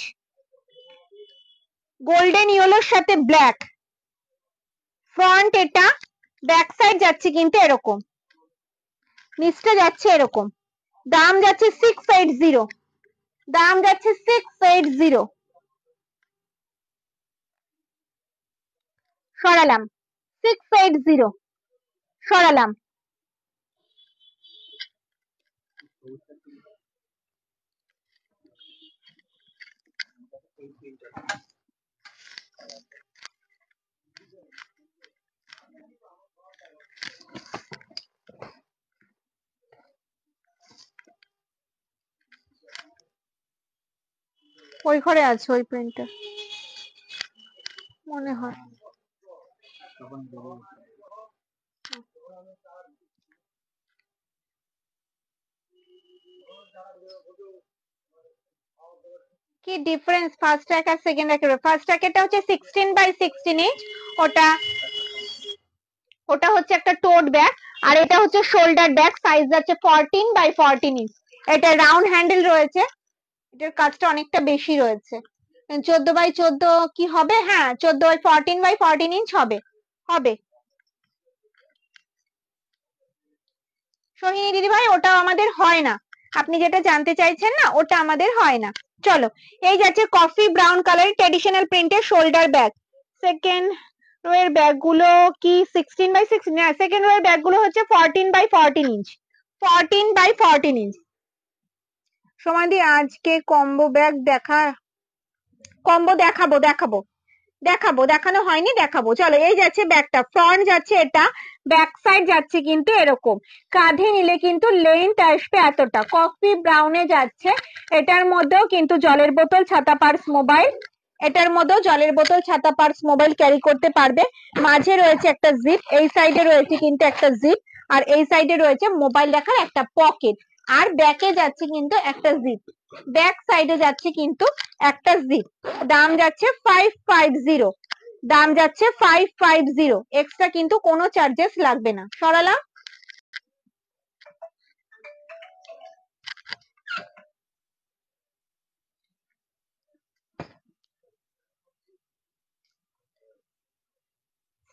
গোল্ডেন ইয়েলোর সাথে ব্ল্যাক, ফ্রন্ট এটা, ব্যাক সাইড যাচ্ছে কিন্তু এরকম, নিচটা যাচ্ছে এরকম। দাম যাচ্ছে 680, দাম যাচ্ছে 680। সরালাম, 680, সরালাম। ওই ঘরে আছে ওই প্রিন্টার মনে হয়। কি ডিফারেন্স ফার্স্ট ট্র্যাক আর সেকেন্ড ট্র্যাকের? ফার্স্ট ট্র্যাকেরটা হচ্ছে 16x16 ইঞ্চ, ওটা ওটা হচ্ছে একটা টোট ব্যাগ, আর এটা হচ্ছে শোল্ডার ব্যাগ, সাইজ যাচ্ছে 14x14 ইঞ্চ। এটা রাউন্ড হ্যান্ডেল রয়েছে, এটার কাজটা অনেকটা বেশি রয়েছে। 14x14 কি হবে? হ্যাঁ 14x14 হবে, হবে। সোহিনী দিদি ভাই ওটা আমাদের হয় না, আপনি যেটা জানতে চাইছেন না ওটা আমাদের হয় না। চলো, এই যাচ্ছে কফি ব্রাউন কালারের ট্রেডিশনাল প্রিন্টের শোল্ডার ব্যাগ। সেকেন্ড রো এর ব্যাগ গুলো কি 16x16? হ্যাঁ সেকেন্ড রো এর ব্যাগ গুলো হচ্ছে 14x14 ইঞ্চ, 14x14 ইঞ্চ। সমাধি আজকে কম্বো ব্যাগ কম্বো দেখাবো, দেখানো হয়নি, দেখাবো। চলো, এই যাচ্ছে ব্যাগটা, ফ্রন্ট যাচ্ছে এটা, ব্যাক সাইড যাচ্ছে কিন্তু এরকম, কাঁধে নিলে কিন্তু লেন্থ আসবে এতটা, কফি ব্রাউনে যাচ্ছে। এটার মধ্যেও কিন্তু জলের বোতল, ছাতা, পার্স, মোবাইল, এটার মধ্যেও জলের বোতল, ছাতা, পার্স, মোবাইল ক্যারি করতে পারবে। মাঝে রয়েছে একটা জিপ, এই সাইডে রয়েছে কিন্তু একটা জিপ, আর এই সাইডে রয়েছে মোবাইল রাখার একটা পকেট, আর ব্যাকে যাচ্ছে কিন্তু একটা জিপ, ব্যাক সাইডে যাচ্ছে কিন্তু একটা জিপ। দাম যাচ্ছে 550, দাম যাচ্ছে 550, এক্সট্রা কিন্তু কোনো চার্জেস লাগবে না। সরালাম।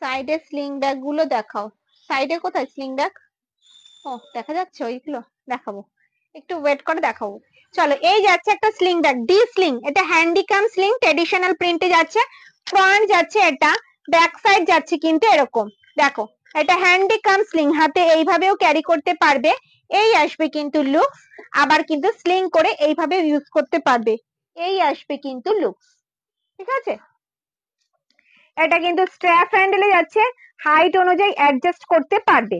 সাইডে স্লিং ব্যাগ গুলো দেখাও। সাইডে কোথায় স্লিং ব্যাগ? ও দেখা যাচ্ছে, ওইগুলো দেখাবো, একটু ওয়েট করে দেখাবো। চলো, এই যাচ্ছে একটা স্লিং ব্যাগ, ডি স্লিং। এটা হ্যান্ডিকাম স্লিং, ট্রেডিশনাল প্রিন্টে যাচ্ছে। ফ্রন্ট যাচ্ছে এটা, ব্যাক সাইড যাচ্ছে কিন্তু এরকম। দেখো, এটা হ্যান্ডিকাম স্লিং, হাতে এইভাবেও ক্যারি করতে পারবে। এই আসবে কিন্তু লুকস। আবার কিন্তু স্লিং করে এইভাবে ইউজ করতে পারবে। এই আসবে কিন্তু লুকস। ঠিক আছে, এটা কিন্তু স্ট্র্যাপ হ্যান্ডেলে যাচ্ছে, হাইট অনুযায়ী অ্যাডজাস্ট করতে পারবে।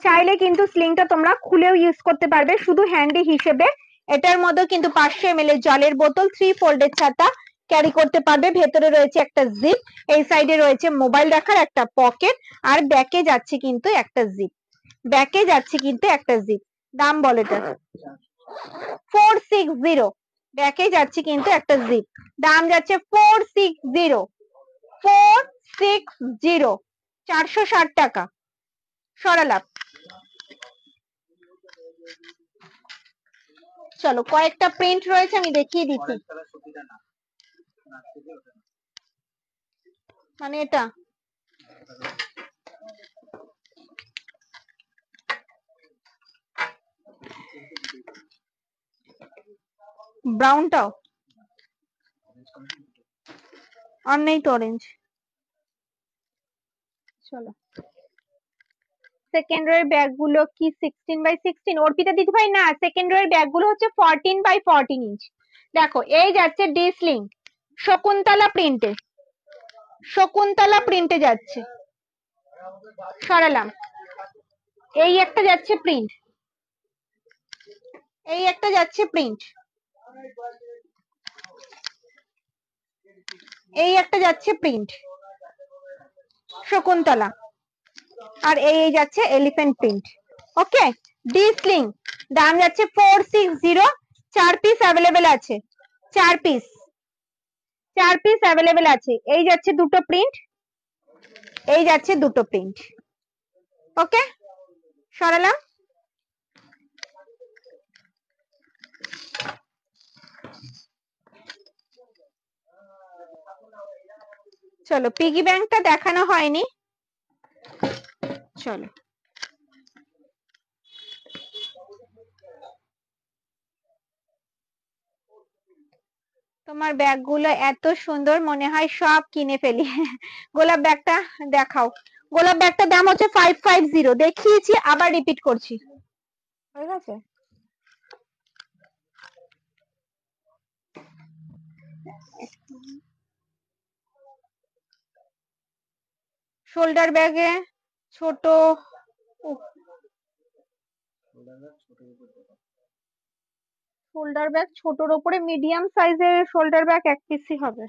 চাইলে কিন্তু স্লিংটা তোমরা খুলেও ইউজ করতে পারবে শুধু হ্যান্ডি হিসেবে। এটার মধ্যে কিন্তু 500 ml এর জলের বোতল, 3 ফোল্ডের ছাতা ক্যারি করতে পারবে। ভেতরে রয়েছে একটা জিপ, এই সাইডে রয়েছে মোবাইল রাখার একটা পকেট, আর ব্যাকে যাচ্ছে কিন্তু একটা জিপ। ব্যাকে যাচ্ছে কিন্তু একটা জিপ। দাম বলো এটা। 460। ব্যাকে যাচ্ছে কিন্তু একটা জিপ। দাম যাচ্ছে 460। 460, 460 টাকা। সরালাম। চলো, কয়েকটা প্রিন্ট রয়েছে, আমি দেখিয়ে দিচ্ছি। মানে এটা ব্রাউনটাও আর নেই তো অরেঞ্জ। চলো, সেকেন্ড রোয়ের ব্যাগ গুলো কি 16x16? অর্পিতা দিদি ভাই না, সেকেন্ড রোয়ের ব্যাগ গুলো হচ্ছে 14x14 ইঞ্চ। দেখো, এই যাচ্ছে ডিসলিং, শকুন্তলা প্রিন্টে, শকুন্তলা প্রিন্টে যাচ্ছে। সরালাম। এই একটা যাচ্ছে প্রিন্ট, এই একটা যাচ্ছে প্রিন্ট, এই একটা যাচ্ছে প্রিন্ট শকুন্তলা, আর এই যাচ্ছে এলিফ্যান্ট প্রিন্ট। ওকে, ডি স্লিং, দাম যাচ্ছে 460। 4 পিস অ্যাভেলেবেল আছে, 4 পিস, 4 পিস অ্যাভেলেবেল আছে। এই যাচ্ছে দুটো প্রিন্ট, এই যাচ্ছে দুটো প্রিন্ট। ওকে, সরালাম। চলো, পিগি ব্যাংকটা দেখানো হয়নি। চলো, তোমার ব্যাগ গুলো এত সুন্দর, মনে হয় সব কিনে ফেলি। গোলাপ ব্যাগটা দেখাও। গোলাপ ব্যাগটার দাম হচ্ছে 550, দেখিয়েছি আবার রিপিট করছি। হয়ে গেছে। শোল্ডার ব্যাগে ছোট, শোল্ডার ব্যাগ ছোটর উপরে মিডিয়াম সাইজের শোল্ডার ব্যাগ এক পিসই হবে।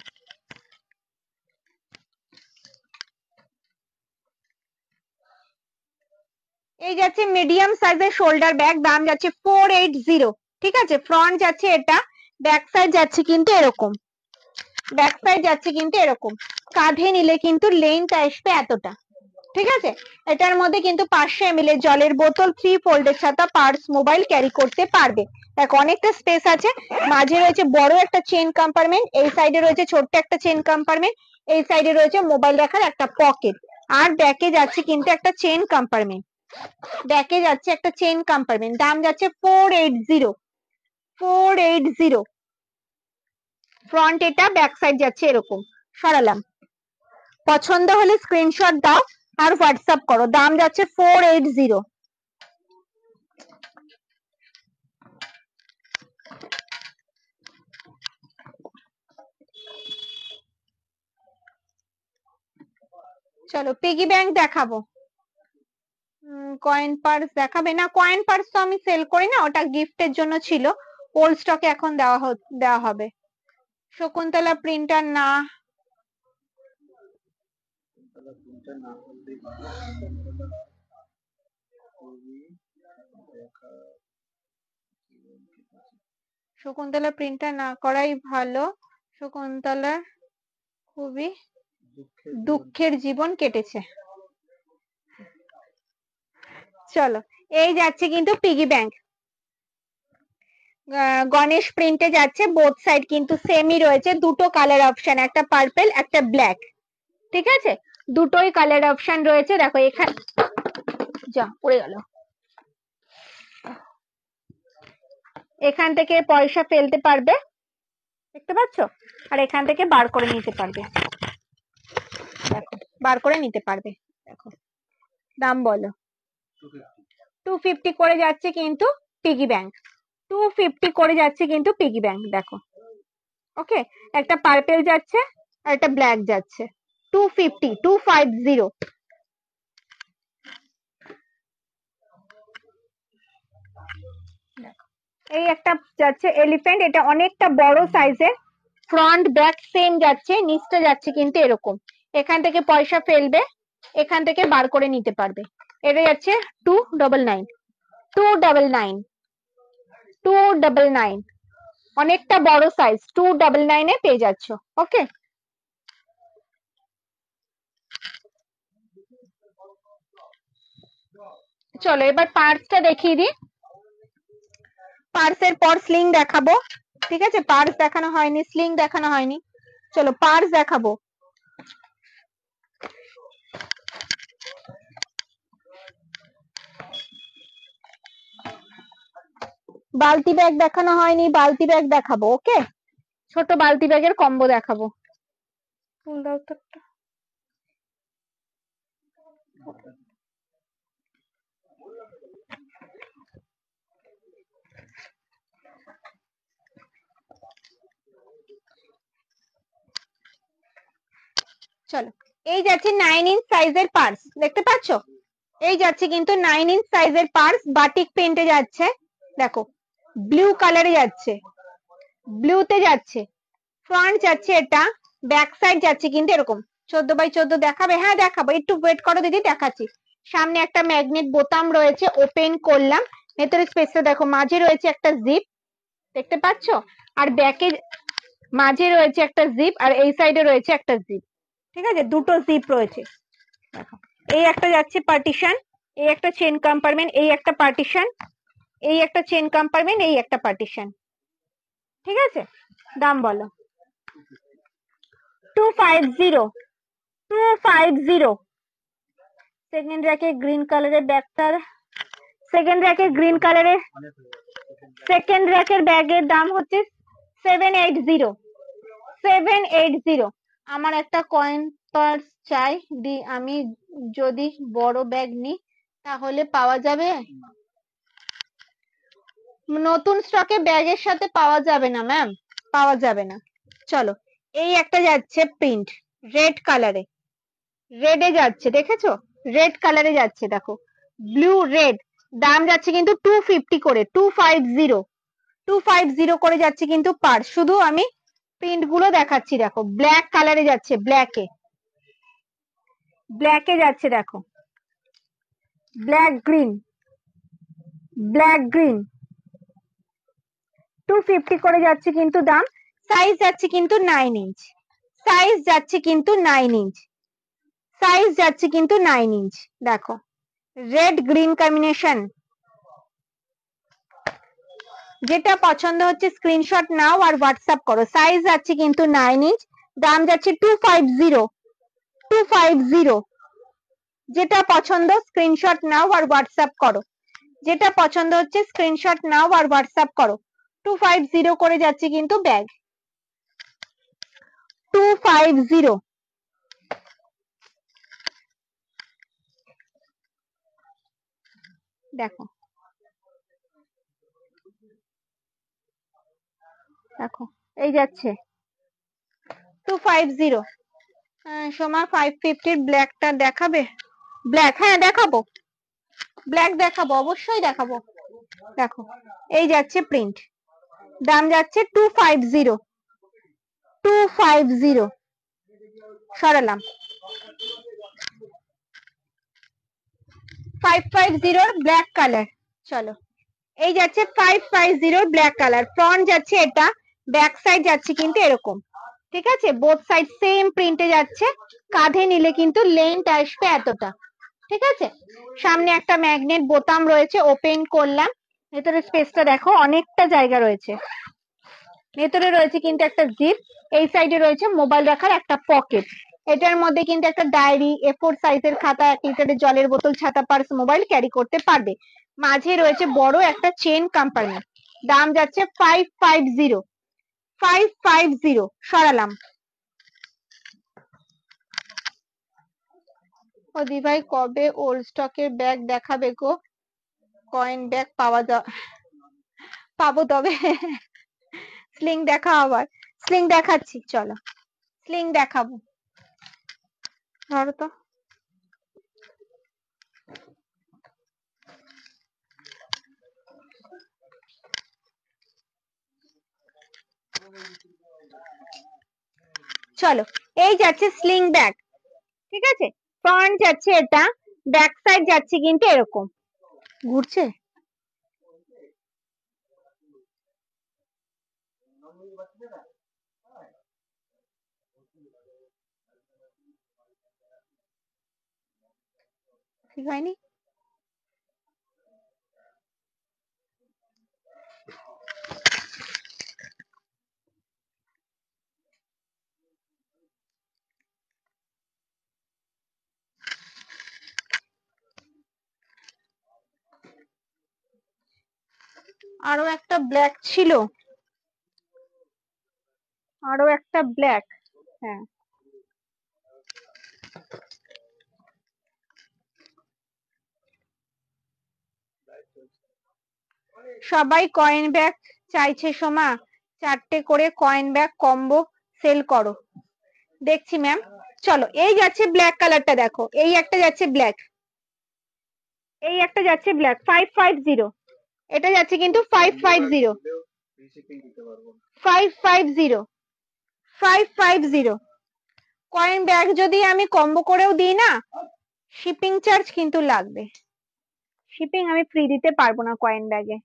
এই যাচ্ছে মিডিয়াম সাইজের শোল্ডার ব্যাগ, দাম যাচ্ছে 480। ঠিক আছে, ফ্রন্ট যাচ্ছে এটা, ব্যাক সাইড যাচ্ছে কিন্তু এরকম, ব্যাক সাইড যাচ্ছে কিন্তু এরকম। কাঁধে নিলে কিন্তু লেন্থ আসবে এতটা। ঠিক আছে, এটার মধ্যে কিন্তু 500 ml এর জলের বোতল, 3 ফোল্ডের ছাতা, পার্স, মোবাইল ক্যারি করতে পারবে। দেখো, অনেকটা স্পেস আছে। মাঝে রয়েছে বড় একটা চেন কম্পার্টমেন্ট, এই সাইডে রয়েছে ছোট্ট একটা চেন কম্পার্টমেন্ট, এই সাইডে রয়েছে মোবাইল রাখার একটা পকেট, আর ব্যাকে যাচ্ছে কিন্তু একটা চেন কম্পার্টমেন্ট। ব্যাকে যাচ্ছে একটা চেন কম্পার্টমেন্ট। দাম যাচ্ছে 480। 480। ফ্রন্ট এটা, ব্যাক সাইড যাচ্ছে এরকম। সরালাম। পছন্দ হলে স্ক্রিনশট দাও আর হোয়াটসঅ্যাপ করো। দাম যাচ্ছে 480। চলো, পিগি ব্যাংক দেখাবো। কয়েন পার্স দেখাবে না? কয়েন পার্স তো আমি সেল করি না, ওটা গিফটের জন্য ছিল, ওল্ড স্টকে এখন দেওয়া হবে। শকুন্তলা প্রিন্টার না, শকুন্তলা প্রিন্টার না করাই ভালো। শকুন্তলার খুবই দুঃখের জীবন কেটেছে। চলো, এই যাচ্ছে কিন্তু পিগি ব্যাংক, গণেশ প্রিন্টে যাচ্ছে। বোথ সাইড কিন্তু সেমই রয়েছে, দুটো কালার অপশন, একটা পার্পল একটা ব্ল্যাক। ঠিক আছে, দুটোই কালার অপশন রয়েছে। দেখো এখানে যা পড়ে গেল, এখান থেকে পয়সা ফেলতে পারবে, দেখতে পাচ্ছ, আর এখান থেকে বার করে নিতে পারবে। দেখো বার করে নিতে পারবে। দেখো দাম বলো। 250 করে যাচ্ছে কিন্তু পিগি ব্যাংক, 250 করে যাচ্ছে কিন্তু পিগি ব্যাংক। দেখো ওকে, একটা পার্পেল যাচ্ছে আর একটা ব্ল্যাক যাচ্ছে। 250, 250। এই একটা যাচ্ছে এলিফ্যান্ট, এটা অনেকটা বড় সাইজের, ফ্রন্ট ব্যাক সেম যাচ্ছে, নিচটা যাচ্ছে কিন্তু এরকম। এখান থেকে পয়সা ফেলবে, এখান থেকে বার করে নিতে পারবে। এটা যাচ্ছে 299, 299, 299। অনেকটা বড় সাইজ, 299 এ পেয়ে যাচ্ছ। ওকে, চলো এবার পার্সটা দেখিয়ে দিই। পার্সের পর স্লিং দেখাবো। ঠিক আছে, পার্স দেখানো হয়নি, স্লিং দেখানো হয়নি, চলো পার্স দেখাবো। বালতি ব্যাগ দেখানো হয়নি, বালতি ব্যাগ দেখাবো। ওকে, ছোট বালতি ব্যাগের কম্বো দেখাবো। চলো, এই যাচ্ছে 9 ইঞ্চ সাইজের পার্স, দেখতে পাচ্ছ, এই যাচ্ছে কিন্তু 9 ইঞ্চ সাইজের পার্স, বাটিক প্রিন্টে যাচ্ছে। দেখো ব্লু কালারে যাচ্ছে, ব্লুতে যাচ্ছে, ফ্রন্ট যাচ্ছে এটা, ব্যাক সাইড যাচ্ছে কিন্তু এরকম। 14x14 দেখাবে? হ্যাঁ দেখাবো, একটু ওয়েট করো দিদি, দেখাচ্ছি। সামনে একটা ম্যাগনেট বোতাম রয়েছে, ওপেন করলাম, ভেতরে স্পেসটা দেখো, মাঝে রয়েছে একটা জিপ, দেখতে পাচ্ছ, আর ব্যাকে মাঝে রয়েছে একটা জিপ, আর এই সাইডে রয়েছে একটা জিপ। ঠিক আছে, দুটো জিপ রয়েছে। দেখো এই একটা যাচ্ছে পার্টিশন, এই একটা চেন কম্পার্টমেন্ট, এই একটা পার্টিশন, এই একটা চেন কম্পার্টমেন্ট, এই একটা পার্টিশন। ঠিক আছে, দাম বলো। 250, 250। সেকেন্ড র্যাকে গ্রিন কালারের ব্যাগটার, সেকেন্ড র্যাকে গ্রিন কালারের সেকেন্ড র্যাকের ব্যাগের দাম হচ্ছে 780, 780। আমার একটা কয়েন পার্স চাই, আমি যদি বড় ব্যাগ নিই তাহলে পাওয়া যাবে? নতুন স্টকে ব্যাগের সাথে পাওয়া যাবে না ম্যাম, পাওয়া যাবে না। চলো, এই একটা যাচ্ছে প্রিন্ট, রেড কালারে, রেডে যাচ্ছে, দেখেছো, রেড কালারে যাচ্ছে, দেখো ব্লু রেড। দাম যাচ্ছে কিন্তু 250 করে, 250, 250 করে যাচ্ছে কিন্তু পার্স। শুধু আমি প্রিন্ট গুলো দেখাচ্ছি। দেখো ব্ল্যাক কালারে যাচ্ছে, ব্ল্যাকে, ব্ল্যাকে যাচ্ছে, দেখো ব্ল্যাক গ্রিন, ব্ল্যাক গ্রিন, 250 করে যাচ্ছে কিন্তু দাম। সাইজ যাচ্ছে কিন্তু 9 ইঞ্চ, সাইজ যাচ্ছে কিন্তু 9 ইঞ্চ, সাইজ যাচ্ছে কিন্তু 9 ইঞ্চ। দেখো রেড গ্রিন কম্বিনেশন, যেটা পছন্দ হচ্ছে স্ক্রিনশট নাও আর হোয়াটসঅ্যাপ করো। সাইজ যাচ্ছে কিন্তু 9 ইঞ্চ, দাম যাচ্ছে 250, 250। যেটা পছন্দ স্ক্রিনশট নাও আর হোয়াটসঅ্যাপ করো, যেটা পছন্দ হচ্ছে স্ক্রিনশট নাও আর হোয়াটসঅ্যাপ করো। 250 করে যাচ্ছে কিন্তু ব্যাগ, 250। দেখো দেখো এই যাচ্ছে 250। সোমা 550 ব্ল্যাকটা দেখাবে? ব্ল্যাক, হ্যাঁ দেখাবো, ব্ল্যাক দেখাবো, অবশ্যই দেখাবো। দেখো এই যাচ্ছে প্রিন্ট, দাম যাচ্ছে 250, 250। সরালাম, 550 ব্ল্যাক কালার। চলো, এই যাচ্ছে 550 ব্ল্যাক কালার, ফ্রন্ট যাচ্ছে এটা, ব্যাক সাইড যাচ্ছে কিন্তু এরকম। ঠিক আছে, বোথ সাইড সেম প্রিন্টে যাচ্ছে, কাঁধে নিলে কিন্তু লেন্থ আসবে এতটা। ঠিক আছে, সামনে একটা ম্যাগনেট বোতাম রয়েছে, ওপেন করলাম, ভেতরে স্পেসটা দেখো, অনেকটা জায়গা রয়েছে। ভেতরে রয়েছে কিন্তু একটা জিপ, এই সাইডে রয়েছে মোবাইল রাখার একটা পকেট। এটার মধ্যে কিন্তু একটা ডায়েরি, A4 সাইজের খাতা, 1 লিটারের জলের বোতল, ছাতা, পার্স, মোবাইল ক্যারি করতে পারবে। মাঝে রয়েছে বড় একটা চেন কম্পার্টমেন্ট। দাম যাচ্ছে 550। 550 সরালাম। ও দিভাই কবে ওল্ড স্টকের ব্যাগ দেখাবে গো? কয়েন ব্যাগ পাবো তবে। স্লিং দেখা আবার, স্লিং দেখাচ্ছি, চলো স্লিং দেখাবো। ধরো তো, চলো এই যাচ্ছে স্লিং ব্যাগ, ঠিক আছে। ফ্রন্ট যাচ্ছে এটা, ব্যাক সাইড যাচ্ছে কিন্তু এরকম ঘুরছে। ঠিক হয়নি? আরো একটা ব্ল্যাক ছিল, আরো একটা ব্ল্যাক। হ্যাঁ, সবাই কয়েন ব্যাগ চাইছে সোমা, 4টে করে কয়েন ব্যাগ কম্বো সেল করো। দেখছি ম্যাম। চলো এই যাচ্ছে ব্ল্যাক কালারটা, দেখো এই একটা যাচ্ছে ব্ল্যাক, এই একটা যাচ্ছে ব্ল্যাক। 550, এটা যাচ্ছে কিন্তু 550। 550, 550। কয়েন ব্যাগ যদি আমি কম্বো করেও দিই না, শিপিং চার্জ কিন্তু লাগবে। শিপিং আমি ফ্রি দিতে পারবো না কয়েন ব্যাগে,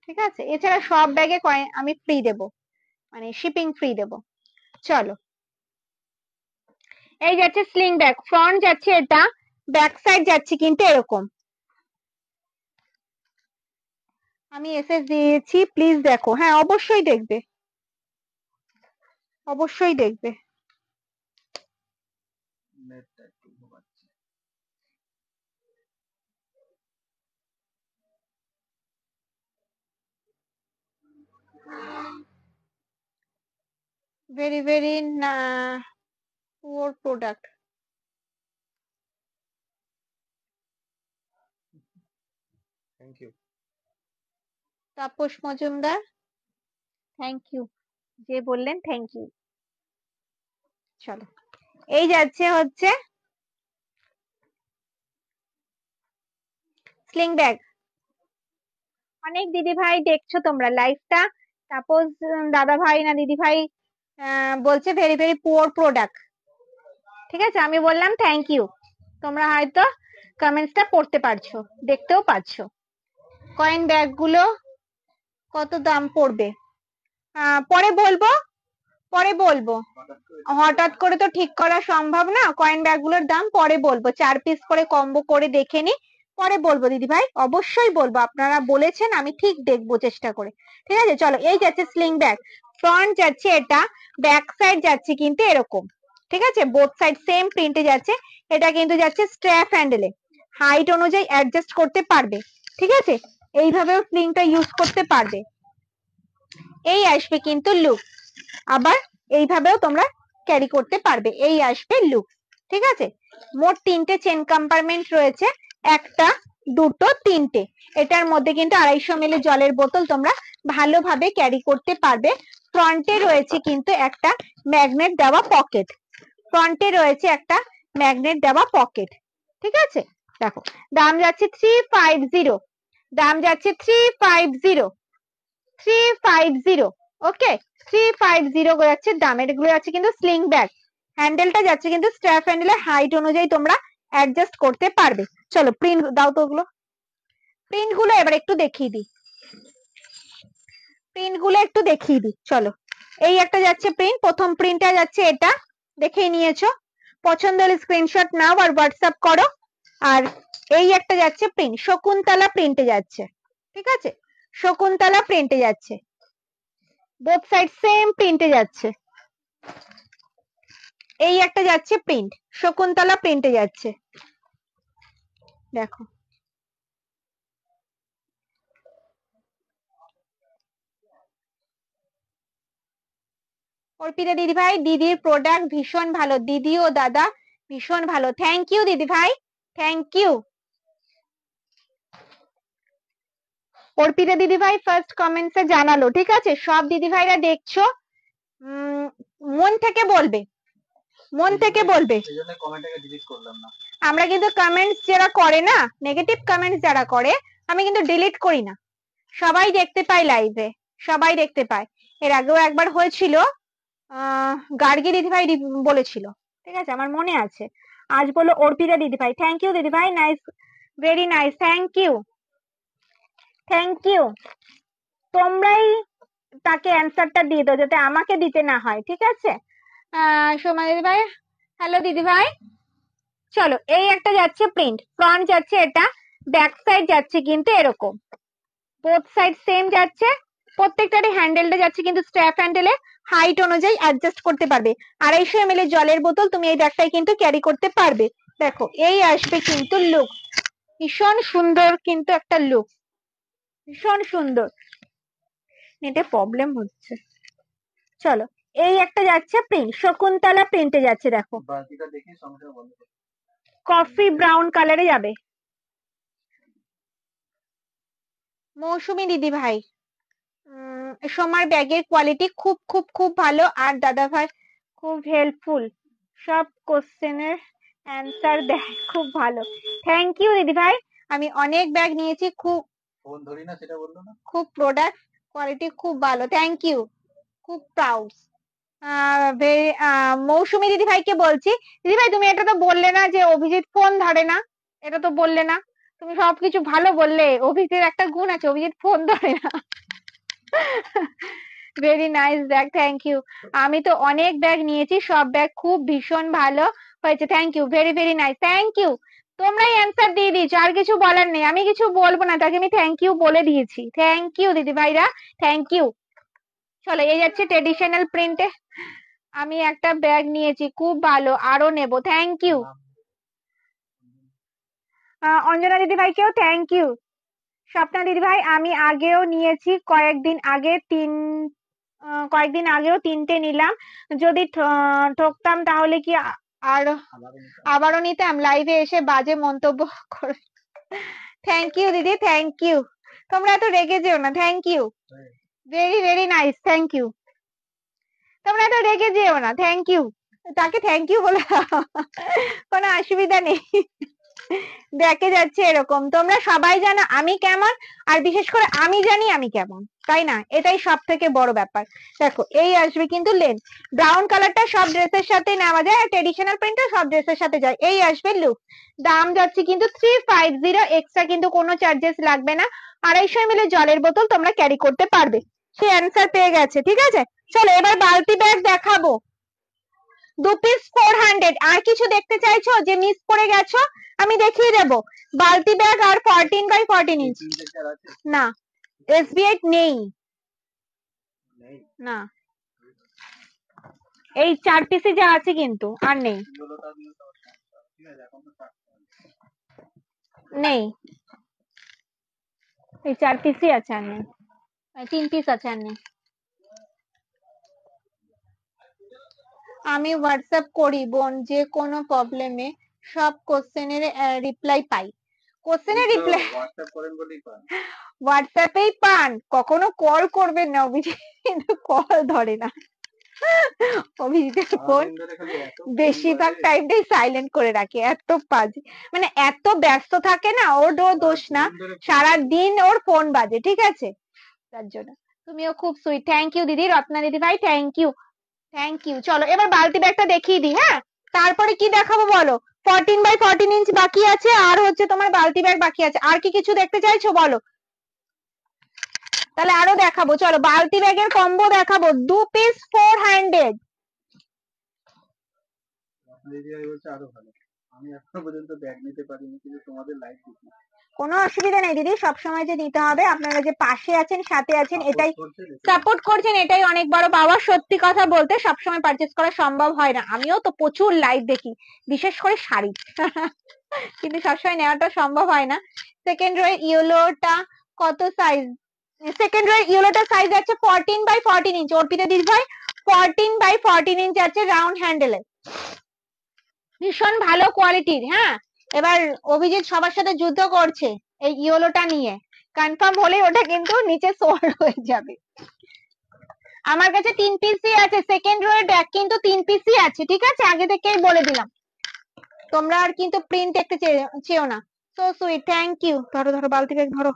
ঠিক আছে। এছাড়া সব ব্যাগে কয়েন আমি ফ্রি দেব, মানে শিপিং ফ্রি দেব। চলো এই যাচ্ছে স্লিং ব্যাগ, ফ্রন্ট যাচ্ছে এটা, ব্যাক সাইড যাচ্ছে কিন্তু এরকম। আমি এসএস দিয়েছি, প্লিজ দেখো। হ্যাঁ অবশ্যই দেখবে, অবশ্যই দেখবে। ভেরি ভেরি না poor product. Thank you. Tapas Majumdar, thank you, যে বললেন থ্যাংক ইউ। চলো এই যাচ্ছে হচ্ছে স্লিং ব্যাগ। অনেক দিদি ভাই দেখছো তোমরা লাইভটা, সাপোজ দাদা ভাই না দিদি ভাই বলছে ভেরি ভেরি পুয়ার প্রোডাক্ট, ঠিক আছে। আমি বললাম থ্যাংক ইউ, তোমরা হয়তো কমেন্টসটা পড়তে পারছো, দেখতেও পাচ্ছো। কয়েন ব্যাগ গুলো কত দাম পড়বে পরে বলবো, পরে বলবো। হঠাৎ করে তো ঠিক করা সম্ভব না, কয়েন ব্যাগ গুলোর দাম পরে বলবো। 4 পিস করে কম্বো করে দেখে নি, পরে বলবো দিদি ভাই, অবশ্যই বলবো। আপনারা বলেছেন, আমি ঠিক দেখবো চেষ্টা করে, ঠিক আছে। চলো এই যাচ্ছে স্লিং ব্যাগ, ফ্রন্ট যাচ্ছে এটা, ব্যাক সাইড যাচ্ছে কিন্তু এরকম, ঠিক আছে। বোথ সাইড সেম প্রিন্টে যাচ্ছে। এটা কিন্তু যাচ্ছে স্ট্র্যাপ হ্যান্ডেলে, হাইট অনুযায়ী অ্যাডজাস্ট করতে পারবে, ঠিক আছে। এইভাবেও স্লিংটা ইউজ করতে পারবে। এই আসবে কিন্তু লুক, আবার এইভাবেও তোমরা ক্যারি করতে পারবে, এই আসবে লুক, ঠিক আছে। মোট 3টে চেন কম্পার্টমেন্ট রয়েছে, 1টা 2টো 3টে। এটার মধ্যে কিন্তু 250 ml জলের বোতল তোমরা ভালোভাবে ক্যারি করতে পারবে। ফ্রন্টে রয়েছে কিন্তু একটা ম্যাগনেট দেওয়া পকেট, ফ্রন্টে রয়েছে একটা ম্যাগনেট দেওয়া পকেট, ঠিক আছে। দেখো দাম যাচ্ছে 350, দাম যাচ্ছে 350, 350। ওকে, 350 যাচ্ছে দাম। এগুলো যাচ্ছে কিন্তু স্লিং ব্যাগ, হ্যান্ডেলটা যাচ্ছে কিন্তু স্ট্র্যাপ হ্যান্ডেলের হাইট অনুযায়ী তোমরা অ্যাডজাস্ট করতে পারবে। চলো প্রিন্ট দাও তো, ওগুলো প্রিন্ট গুলো এবার একটু দেখিয়ে দিই, প্রিন্ট গুলো একটু দেখিয়ে দিই। চলো এই একটা যাচ্ছে প্রিন্ট, প্রথম প্রিন্টটা যাচ্ছে এটা, দেখেই নিয়েছো। পছন্দ হলে স্ক্রিনশট নাও আর হোয়াটসঅ্যাপ করো। আর এই একটা যাচ্ছে প্রিন্ট, শকুন্তলা প্রিন্টে যাচ্ছে, ঠিক আছে। শকুন্তলা প্রিন্টে যাচ্ছে, বোথ সাইড সেম প্রিন্টে যাচ্ছে। এই একটা যাচ্ছে প্রিন্ট, শকুন্তলা প্রিন্টে যাচ্ছে, দেখো। অর্পিতা দিদি ভাই, দিদির প্রোডাক্ট ভীষণ ভালো, দিদি ও দাদা ভীষণ ভালো, থ্যাংক ইউ দিদি ভাই, থ্যাংক ইউ। অর্পিতা দিদি ভাই ফার্স্ট কমেন্টসে জানালো, ঠিক আছে? সব দিদি ভাইরা দেখছো, মন থেকে বলবে, মন থেকে বলবে। এইজন্য কমেন্টটাকে ডিলিট করলাম না। আমরা কিন্তু কমেন্টস যারা করে না, নেগেটিভ কমেন্টস যারা করে, আমি কিন্তু ডিলিট করি না, সবাই দেখতে পায় লাইভে, সবাই দেখতে পায়। এর আগেও একবার হয়েছিল, গার্গী দিদি ভাই বলেছিল, ঠিক আছে, আমার মনে আছে। আজ বলো অর্পিতা দিদি ভাই, থ্যাংক ইউ দিদি ভাই, nice, very nice, thank you, thank you. তোমরাই তাকে অ্যান্সারটা দিয়ে দাও, যাতে আমাকে দিতে না হয়, ঠিক আছে? সোমা দিদি ভাই, হ্যালো দিদি ভাই। চলো, এই একটা যাচ্ছে প্রিন্ট, ফ্রন্ট যাচ্ছে এটা, ব্যাক সাইড যাচ্ছে কিন্তু এরকম, বোথ সাইড সেম যাচ্ছে, প্রত্যেকটারই হ্যান্ডেলটা যাচ্ছে কিন্তু স্ট্র্যাপ হ্যান্ডেলে, হাইট অনুযায়ী অ্যাডজাস্ট করতে পারবে। 250 ml এর জলের বোতল তুমি এই ব্যাগটাই কিন্তু ক্যারি করতে পারবে। দেখো, এই আসবে কিন্তু লুক, ভীষণ সুন্দর কিন্তু একটা লুক, ভীষণ সুন্দর। নেটে প্রবলেম হচ্ছে। চলো, এই একটা যাচ্ছে প্রিন্ট, শকুন্তলা প্রিন্টে যাচ্ছে, দেখো বাকিটা দেখে সঙ্গে বন্ধ করো। কফি ব্রাউন কালারে যাবে। মৌসুমী দিদি ভাই, সোমার ব্যাগের কোয়ালিটি খুব খুব খুব ভালো, আর দাদা ভাই খুব হেল্পফুল, সব কোশ্চেনের অ্যান্সার দেয় খুব ভালো, থ্যাংক ইউ দিদি ভাই। আমি অনেক ব্যাগ নিয়েছি, খুব ফোন ধরি না সেটা বললো না। খুব প্রোডাক্ট কোয়ালিটি খুব ভালো, থ্যাংক ইউ, খুব প্রাউড। মৌসুমী দিদি ভাইকে বলছি, দিদি ভাই তুমি এটা তো বললে না যে অভিজিৎ ফোন ধরে না, এটা তো বললে না, তুমি সবকিছু ভালো বললে, অভিজিৎ একটা গুণ আছে, অভিজিৎ ফোন ধরে না। Very nice bag, thank you. আমি তো অনেক ব্যাগ নিয়েছি, সব ব্যাগ খুব ভীষণ ভালো হয়েছে, thank you, very very nice, thank you. তোমরাই অ্যান্সার দিয়ে দিয়েছো, আর কিছু বলার নেই, আমি কিছু বলবো না, তাকে আমি থ্যাংক ইউ বলে দিয়েছি, থ্যাংক ইউ দিদি ভাইরা, থ্যাংক ইউ। চলো, এই যাচ্ছে ট্রেডিশনাল প্রিন্টে, আমি একটা ব্যাগ নিয়েছি, খুব ভালো, আরো নেব, থ্যাংক ইউ। অঞ্জনা দিদি ভাইকেও থ্যাংক ইউ। স্বপ্না দিদি ভাই, আমি আগেও নিয়েছি, কয়েকদিন আগেও 3টে নিলাম, যদি ঠকতাম তাহলে কি আর আবারও নিতাম? লাইভে এসে বাজে মন্তব্য করে। থ্যাংক ইউ দিদি, থ্যাংক ইউ। তোমরা এত রেগে যেও না, thank you, very very nice, thank you. তোমরা এত রেগে যেও না, থ্যাংক ইউ, তাকে থ্যাংক ইউ বলে কোনো অসুবিধা নেই। দেখে যাচ্ছে এরকম, তোমরা সবাই জানো আমি কেমন, আর বিশেষ করে আমি জানি আমি কেমন, তাই না? এটাই সব থেকে বড় ব্যাপার। দেখো, এই আসবে কিন্তু লেন, ব্রাউন কালারটা সব ড্রেসের সাথে নেওয়া যায়, আর ট্রেডিশনাল প্রিন্টটা সব ড্রেসের সাথে যায়। এই আসবে লুক, দাম যাচ্ছে কিন্তু 350, এক্সট্রা কিন্তু কোনো চার্জেস লাগবে না, 250 ml জলের বোতল তোমরা ক্যারি করতে পারবে। সে অ্যান্সার পেয়ে গেছে, ঠিক আছে? চলো, এবার বালতি ব্যাগ দেখাবো, 2 পিস 400। আর কিছু দেখতে চাইছো যে মিস করে গেছো? আমি দেখিয়ে দেবো, বালতি ব্যাগ আর 14x14 ইঞ্চ। না, SB8 নেই, না, এই 4 পিসই যা আছে কিন্তু, আর নেই, নেই, এই 4 পিসই আছে, আর নেই, 3 পিস আছে, আর নেই। আমি হোয়াটসঅ্যাপ করি বোন, যে কোনো প্রবলেমে সব কোশ্চেনের রিপ্লাই পাই। কোশ্চেনের রিপ্লাই হোয়াটসঅ্যাপেই পান, কখনো কল করবেন না, অভিজিৎ কিন্তু কল ধরে না, অভিজিতের ফোন বেশিরভাগ টাইমটাই সাইলেন্ট করে রাখে, এত বাজে, মানে এত ব্যস্ত থাকে না, ওর দোষ না, সারাদিন ওর ফোন বাজে, ঠিক আছে? তার জন্য। তুমিও খুব সুইট, থ্যাংক ইউ দিদি। রত্না দিদি ভাই, থ্যাংক ইউ, থ্যাংক ইউ। চলো, এবার বালতি ব্যাগটা দেখিয়ে দিই, হ্যাঁ, তারপরে কি দেখাবো বলো? 14x14 ইঞ্চ বাকি আছে, আর হচ্ছে তোমার বালতি ব্যাগ বাকি আছে, আর কি কিছু দেখতে চাইছো বলো? তাহলে আরো দেখাবো, চলো, বালতি ব্যাগের কম্বো দেখাবো, 2 পিস 400। আমি এখনো পর্যন্ত ব্যাগ নিতে পারিনি, কিন্তু তোমাদের লাইভ দেখি। কোনো অসুবিধা নেই দিদি, সবসময় যে নিতে হবে, আপনারা যে পাশে আছেন সাথে আছেন এটাই সাপোর্ট সাপোর্ট করছেন, এটাই অনেক বড় পাওয়া। সত্যি কথা বলতে সবসময় পারচেস করা সম্ভব হয় না, আমিও তো প্রচুর লাইভ দেখি, বিশেষ করে শাড়ি কিন্তু সবসময় নেওয়াটা সম্ভব হয় না। সেকেন্ড রো ইয়েলোটা কত সাইজ? সেকেন্ড রো ইয়েলোটা সাইজ আছে 14x14 ইঞ্চ। অর্পিতা দিদি ভাই 14x14 ইঞ্চ আছে রাউন্ড হ্যান্ডেলে, ভীষণ ভালো কোয়ালিটির। হ্যাঁ, এবার অভিজিৎ সবার সাথে যুদ্ধ করছে এই ইয়েলোটা নিয়ে, কনফার্ম হলে ওটা কিন্তু নিচে সোল্ড হয়ে যাবে। আমার কাছে 3 পিসই আছে, সেকেন্ড রো এর ব্যাগ কিন্তু 3 পিসই আছে, ঠিক আছে, আগে থেকেই বলে দিলাম। তোমরা আর কিন্তু প্রিন্ট দেখতে চেও না। So sweet, thank you. ধরো ধরো বালতি ব্যাগ ধরো।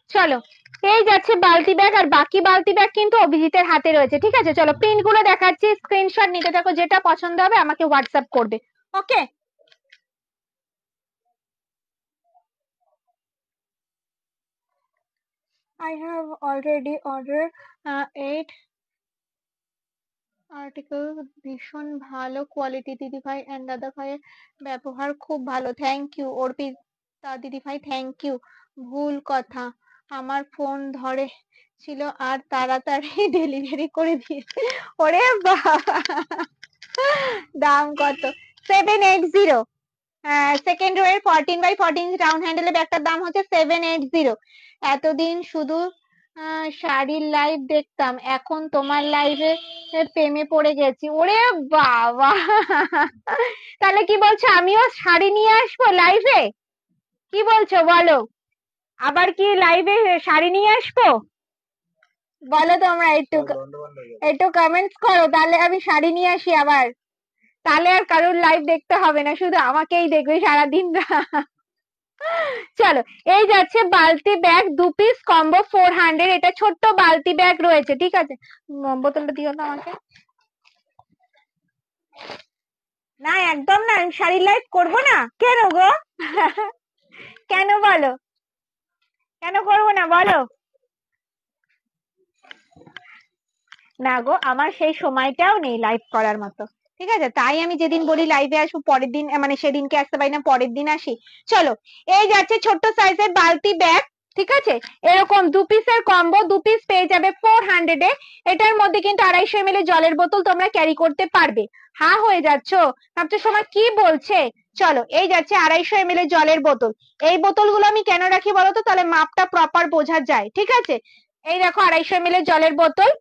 চলো, এই যাচ্ছে বালতি ব্যাগ, আর বাকি বালতি ব্যাগ কিন্তু অভিজিতের হাতে রয়েছে, ঠিক আছে। চলো প্রিন্ট গুলো দেখাচ্ছি, স্ক্রিনশট নিতে থাকো, যেটা পছন্দ হবে আমাকে হোয়াটসঅ্যাপ করবে, ওকে। I have already ordered 8 article. ভীষণ ভালো কোয়ালিটি দিদি ভাই এন্ড দাদা ভাইয়ের ব্যবহার খুব ভালো, থ্যাংক ইউ। অর্পিতা দিদি ভাই থ্যাংক ইউ। ভুল কথা, আমার ফোন ধরে ছিল আর তাড়াতাড়ি ডেলিভারি করে দিয়েছে। ওরে বাবা, দাম কত? 780। সেকেন্ড রো এর 14x14 রাউন্ড হ্যান্ডেলের ব্যাগটার দাম হচ্ছে 780। এতদিন শুধু শাড়ির লাইভ দেখতাম, এখন তোমার লাইভে প্রেমে পড়ে গেছি। ওরে বাবা, তাহলে কি বলছো আমিও শাড়ি নিয়ে আসবো লাইভে? কি বলছো বলো, আবার কি লাইভে শাড়ি নিয়ে আসবো? বলো তোমরা একটু কমেন্টস করো, তাহলে আমি শাড়ি নিয়ে আসি আবার, তাহলে আর কারোর লাইভ দেখতে হবে না, শুধু আমাকেই দেখবে সারাদিন। চলো, এই যাচ্ছে বালতি ব্যাগ 2 পিস কম্বো 400। এটা ছোট্ট বালতি ব্যাগ রয়েছে, ঠিক আছে। বোতলটা দিও তো আমাকে। না একদম না, আমি শাড়ি লাইভ করবো না। কেন গো? কেন বলো, কেন করবো না বলো? না গো, আমার সেই সময়টাও নেই লাইভ করার মতো, ঠিক আছে, তাই আমি যেদিন বলি লাইভে আসবো পরের দিন, মানে সেদিনকে আসতে পারি না, পরের দিন আসি। চলো, এই যাচ্ছে ছোট্ট সাইজের বালতি ব্যাগ, ঠিক আছে, এরকম 2 পিসের কম্বো, 2 পিস পেয়ে যাবে 400 এ। এটার মধ্যে কিন্তু 250 ml জলের বোতল তোমরা ক্যারি করতে পারবে। হা হয়ে যাচ্ছ, ভাবছো সময় কি বলছে। চলো, এই যাচ্ছে 250 ml জলের বোতল। এই বোতলগুলো আমি কেন রাখি বলতো, তাহলে মাপটা প্রপার বোঝা যায়, ঠিক আছে। এই দেখো 250 ml জলের বোতল,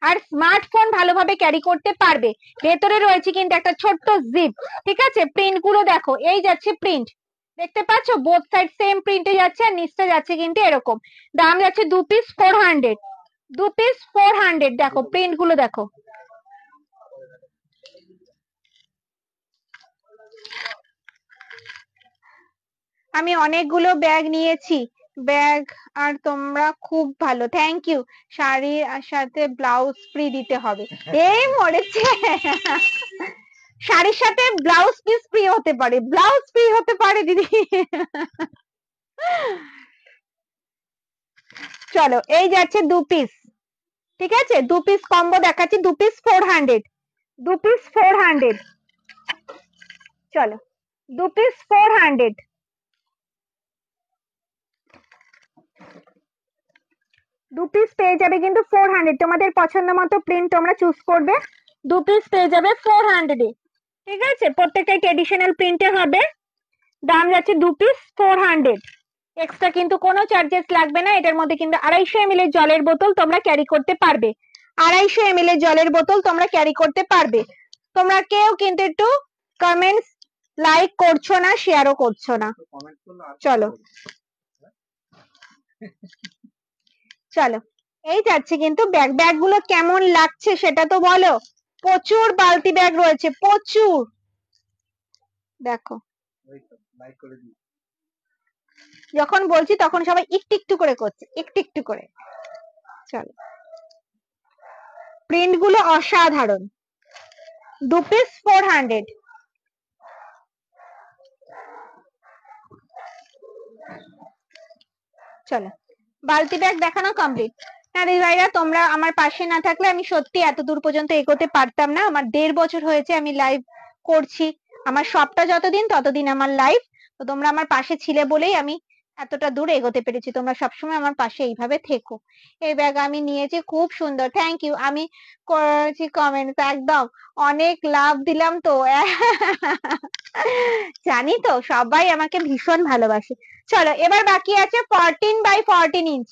আর স্মার্টফোন ভালোভাবে ক্যারি করতে পারবে। ভেতরে রয়েছে কিন্তু একটা ছোট্ট জিপ, ঠিক আছে। প্রিন্ট গুলো দেখো, এই যাচ্ছে প্রিন্ট, দেখতে পাচ্ছ বোথ সাইড সেম প্রিন্টে যাচ্ছে, আর নিচটা যাচ্ছে কিন্তু এরকম। দাম যাচ্ছে 2 পিস 400, 2 পিস 400। দেখো প্রিন্ট গুলো দেখো। আমি অনেকগুলো ব্যাগ নিয়েছি, ব্যাগ আর তোমরা খুব ভালো, থ্যাংক ইউ। শাড়ির সাথে ব্লাউজ ফ্রি দিতে হবে। এই মরেছে, শাড়ির সাথে ব্লাউজ পিস ফ্রি হতে পারে, ব্লাউজ ফ্রি হতে পারে দিদি। চলো, এই যাচ্ছে 2 পিস, ঠিক আছে, 2 পিস কম্বো দেখাচ্ছি, 2 পিস 400, 2 পিস 400। চলো, 2 পিস 400, 2 পিস পেয়ে যাবে কিন্তু 400। তোমাদের পছন্দ মতো প্রিন্ট তোমরা চুজ করবে, 2 পিস পেয়ে যাবে 400 এ, ঠিক আছে। প্রত্যেকটা ট্রেডিশনাল প্রিন্টে হবে। দাম যাচ্ছে 2 পিস 400। এক্সট্রা কিন্তু কোনো চার্জেস লাগবে না। এটার মধ্যে কিন্তু 250 ml জলের বোতল তোমরা ক্যারি করতে পারবে, 250 ml জলের বোতল তোমরা ক্যারি করতে পারবে। তোমরা কেউ কিন্তু একটু কমেন্টস লাইক করছো না, শেয়ারও করছো না। চলো চলো, এই যাচ্ছে কিন্তু ব্যাগ। ব্যাগ গুলো কেমন লাগছে সেটা তো বলো। প্রচুর বালতি ব্যাগ রয়েছে, প্রচুর। দেখো, যখন বলছি তখন সবাই একটু একটু করে করছে, একটু একটু করে। চলো, প্রিন্ট গুলো অসাধারণ। 2 পিস 400। চলো বালতি ব্যাগ দেখানো কমপ্লিট। না দিদি ভাইরা, তোমরা আমার পাশে না থাকলে আমি সত্যি এত দূর পর্যন্ত এগোতে পারতাম না। আমার 1.5 বছর হয়েছে আমি লাইভ করছি, আমার সবটা যতদিন ততদিন আমার লাইভ। তো তোমরা আমার পাশে ছিলে বলেই আমি এতটা দূর এগোতে পেরেছি। তোমরা সবসময় আমার পাশে এইভাবে থেকো। এই ব্যাগ আমি নিয়েছি, খুব সুন্দর, থ্যাংক ইউ। আমি করেছি কমেন্টস, একদম অনেক লাভ দিলাম তো। জানি তো সবাই আমাকে ভীষণ ভালোবাসে। চলো এবার বাকি আছে 14x14 ইঞ্চ।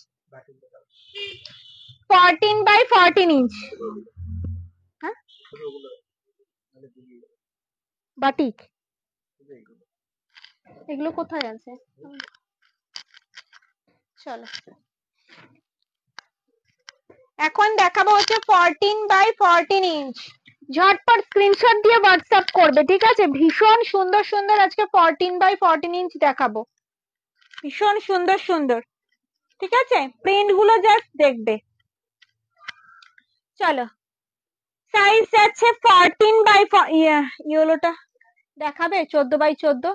14x14 ইঞ্চ, হ্যাঁ বাটিক, এগুলো কোথায় আছে? চলো এখন দেখাবো হচ্ছে 14x14 ইঞ্চ। ঝটপট স্ক্রিনশট দিয়ে হোয়াটসঅ্যাপ করবে, ঠিক আছে? ভীষণ সুন্দর সুন্দর আজকে 14x14 ইঞ্চ দেখাবো, ভীষণ সুন্দর সুন্দর, ঠিক আছে? প্রিন্ট গুলো জাস্ট দেখবে। চলো সাইজ আছে 14x ইয়েলোটা দেখাবে, 14x14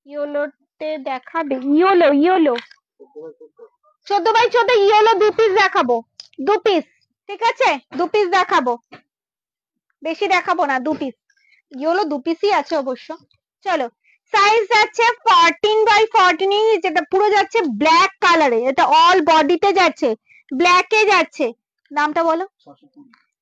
ইয়েলোতে দেখাবে, yellow yellow 14x14 yellow 2 piece দেখাবো, 2 পিস, ঠিক আছে? 2 পিস দেখাবো, বেশি দেখাবো না, 2 পিস ইয়েলো, 2 পিসই আছে অবশ্য। চলো সাইজ আছে 14x14 ইঞ্চ, যেটা পুরো যাচ্ছে ব্ল্যাক কালারে, এটা অল বডিতে যাচ্ছে, ব্ল্যাকে যাচ্ছে। দামটা বলো।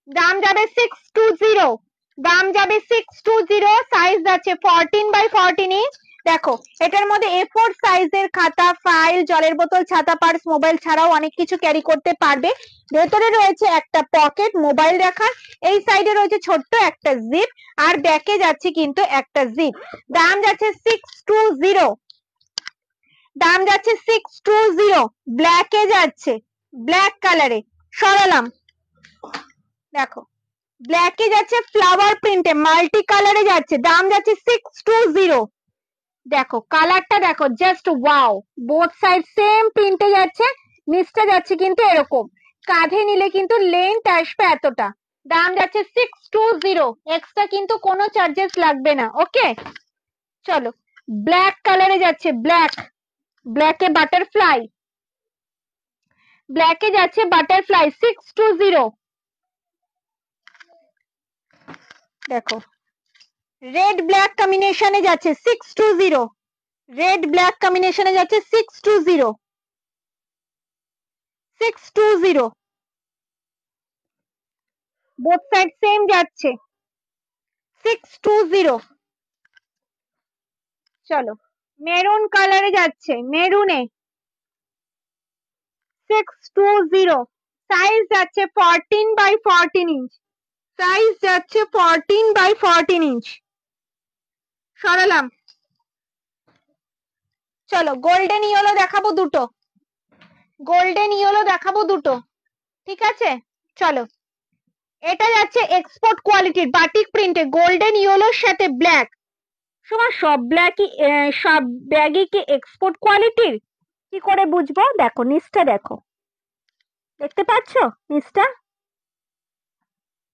দাম যাবে 620, দাম যাবে 620। সাইজ আছে 14x14 ইঞ্চ। দেখো এটার মধ্যে A4 সাইজের খাতা, ফাইল, জলের বোতল, ছাতা, পার্স, মোবাইল ছাড়াও অনেক কিছু ক্যারি করতে পারবে। ভেতরে রয়েছে একটা পকেট মোবাইল রাখার, এই সাইডে রয়েছে ছোট্ট একটা জিপ, আর ব্যাকে যাচ্ছে কিন্তু একটা জিপ। দাম যাচ্ছে 620, দাম যাচ্ছে 620, ব্ল্যাকে যাচ্ছে, ব্ল্যাক কালারে। সরালাম, দেখো ব্ল্যাকে যাচ্ছে, ফ্লাওয়ার প্রিন্টে মাল্টি কালারে যাচ্ছে, দাম যাচ্ছে 620। দেখো কালারটা দেখো, just wow, both side same প্রিন্টে যাচ্ছে, নিচটা যাচ্ছে কিন্তু এরকম, কাঁধে নিলে কিন্তু লেন্থ আসবে এতটা। দাম যাচ্ছে 620, এক্সট্রা কিন্তু কোনো চার্জেস লাগবে না, ওকে? চলো ব্ল্যাক কালারে যাচ্ছে, ব্ল্যাক, ব্ল্যাকে বাটারফ্লাই, ব্ল্যাকে যাচ্ছে বাটারফ্লাই 620। দেখো রেড ব্ল্যাক কম্বিনেশনে যাচ্ছে 620, রেড ব্ল্যাক কম্বিনেশনে যাচ্ছে 620, 620, বোথ সাইড সেম যাচ্ছে 620। চলো মেরুন কালারে যাচ্ছে, মেরুনে 620। সাইজ যাচ্ছে 14x14 ইঞ্চ, সাইজ যাচ্ছে 14x14 ইঞ্চ। সরালাম। চলো গোল্ডেন ইয়েলো দেখাবো দুটো, গোল্ডেন ইয়েলো দেখাবো দুটো, ঠিক আছে? চলো এটা যাচ্ছে এক্সপোর্ট কোয়ালিটির বাটিক প্রিন্টে, গোল্ডেন ইয়েলোর সাথে ব্ল্যাক। তোমার সব ব্ল্যাকই, সব ব্যাগই কি এক্সপোর্ট কোয়ালিটির? কি করে বুঝবো? দেখো নিচটা দেখো, দেখতে পাচ্ছো নিচটা?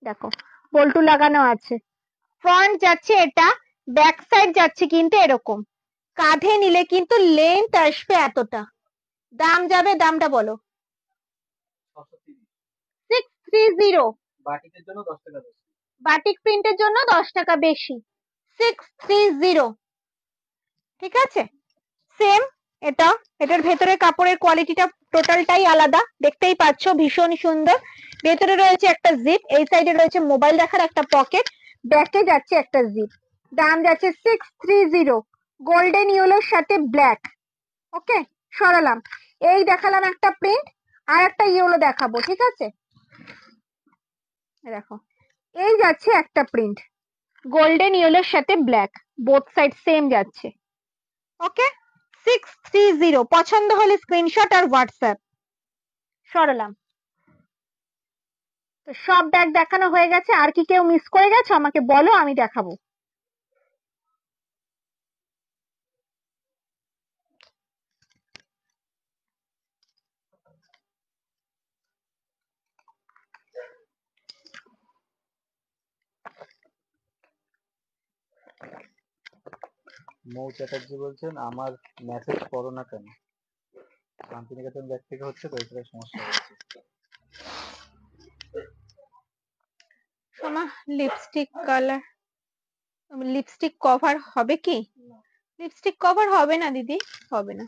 দেখো বল্টু লাগানো আছে। ফ্রন্ট যাচ্ছে এটা, ব্যাক সাইড যাচ্ছে কিন্তু এরকম, কাঁধে নিলে কিন্তু লেন্থ আসবে এতটা। দাম যাবে, দামটা বলো। 630, বাটিকের জন্য 10 টাকা বেশি। বাটিক প্রিন্টের জন্য 10 টাকা বেশি, 630, ঠিক আছে? সেম এটা, এটার ভেতরে কাপড়ের কোয়ালিটিটা টোটালটাই আলাদা, দেখতেই পাচ্ছ ভীষণ সুন্দর। ভেতরে রয়েছে একটা জিপ, এই সাইডে রয়েছে মোবাইল রাখার একটা পকেট, ব্যাকে যাচ্ছে একটা জিপ। দাম যাচ্ছে 630, গোল্ডেন ইয়েলোর সাথে ব্ল্যাক, ওকে? সরালাম। এই দেখালাম একটা প্রিন্ট, আর একটা ইয়েলো দেখাবো, ঠিক আছে? দেখো এই যাচ্ছে একটা প্রিন্ট, গোল্ডেন ইয়েলোর সাথে ব্ল্যাক, বোথ সাইড সেম যাচ্ছে, ওকে? 630, পছন্দ হলে স্ক্রিনশট আর হোয়াটসঅ্যাপ। সরালাম। তো সব ব্যাগ দেখানো হয়ে গেছে, আর কি কেউ মিস করে গেছো আমাকে বলো, আমি দেখাবো। মৌ চ্যাটার্জি বলছেন আমার মেসেজ পড়ো না কেন? শান্তিনিকেতন ব্যাগ থেকে হচ্ছে তো এটা সমস্যা হচ্ছে। Soma lipstick colour, lipstick cover হবে কি? লিপস্টিক কভার হবে না দিদি, হবে না।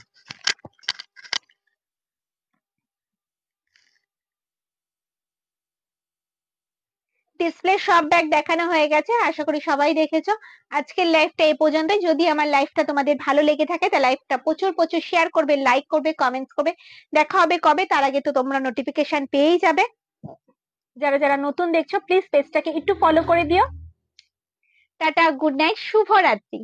ডিসপ্লে সব ব্যাগ দেখানো হয়ে গেছে, আশা করি সবাই দেখেছো। আজকের লাইভটা এই পর্যন্তই। যদি আমার লাইভটা তোমাদের ভালো লেগে থাকে তাহলে লাইভটা প্রচুর প্রচুর শেয়ার করবে, লাইক করবে, কমেন্টস করবে। দেখা হবে কবে, তার আগে তো তোমরা নোটিফিকেশন পেয়েই যাবে। যারা যারা নতুন দেখছো প্লিজ পেজটাকে একটু ফলো করে দিও। টাটা, গুড নাইট, শুভরাত্রি।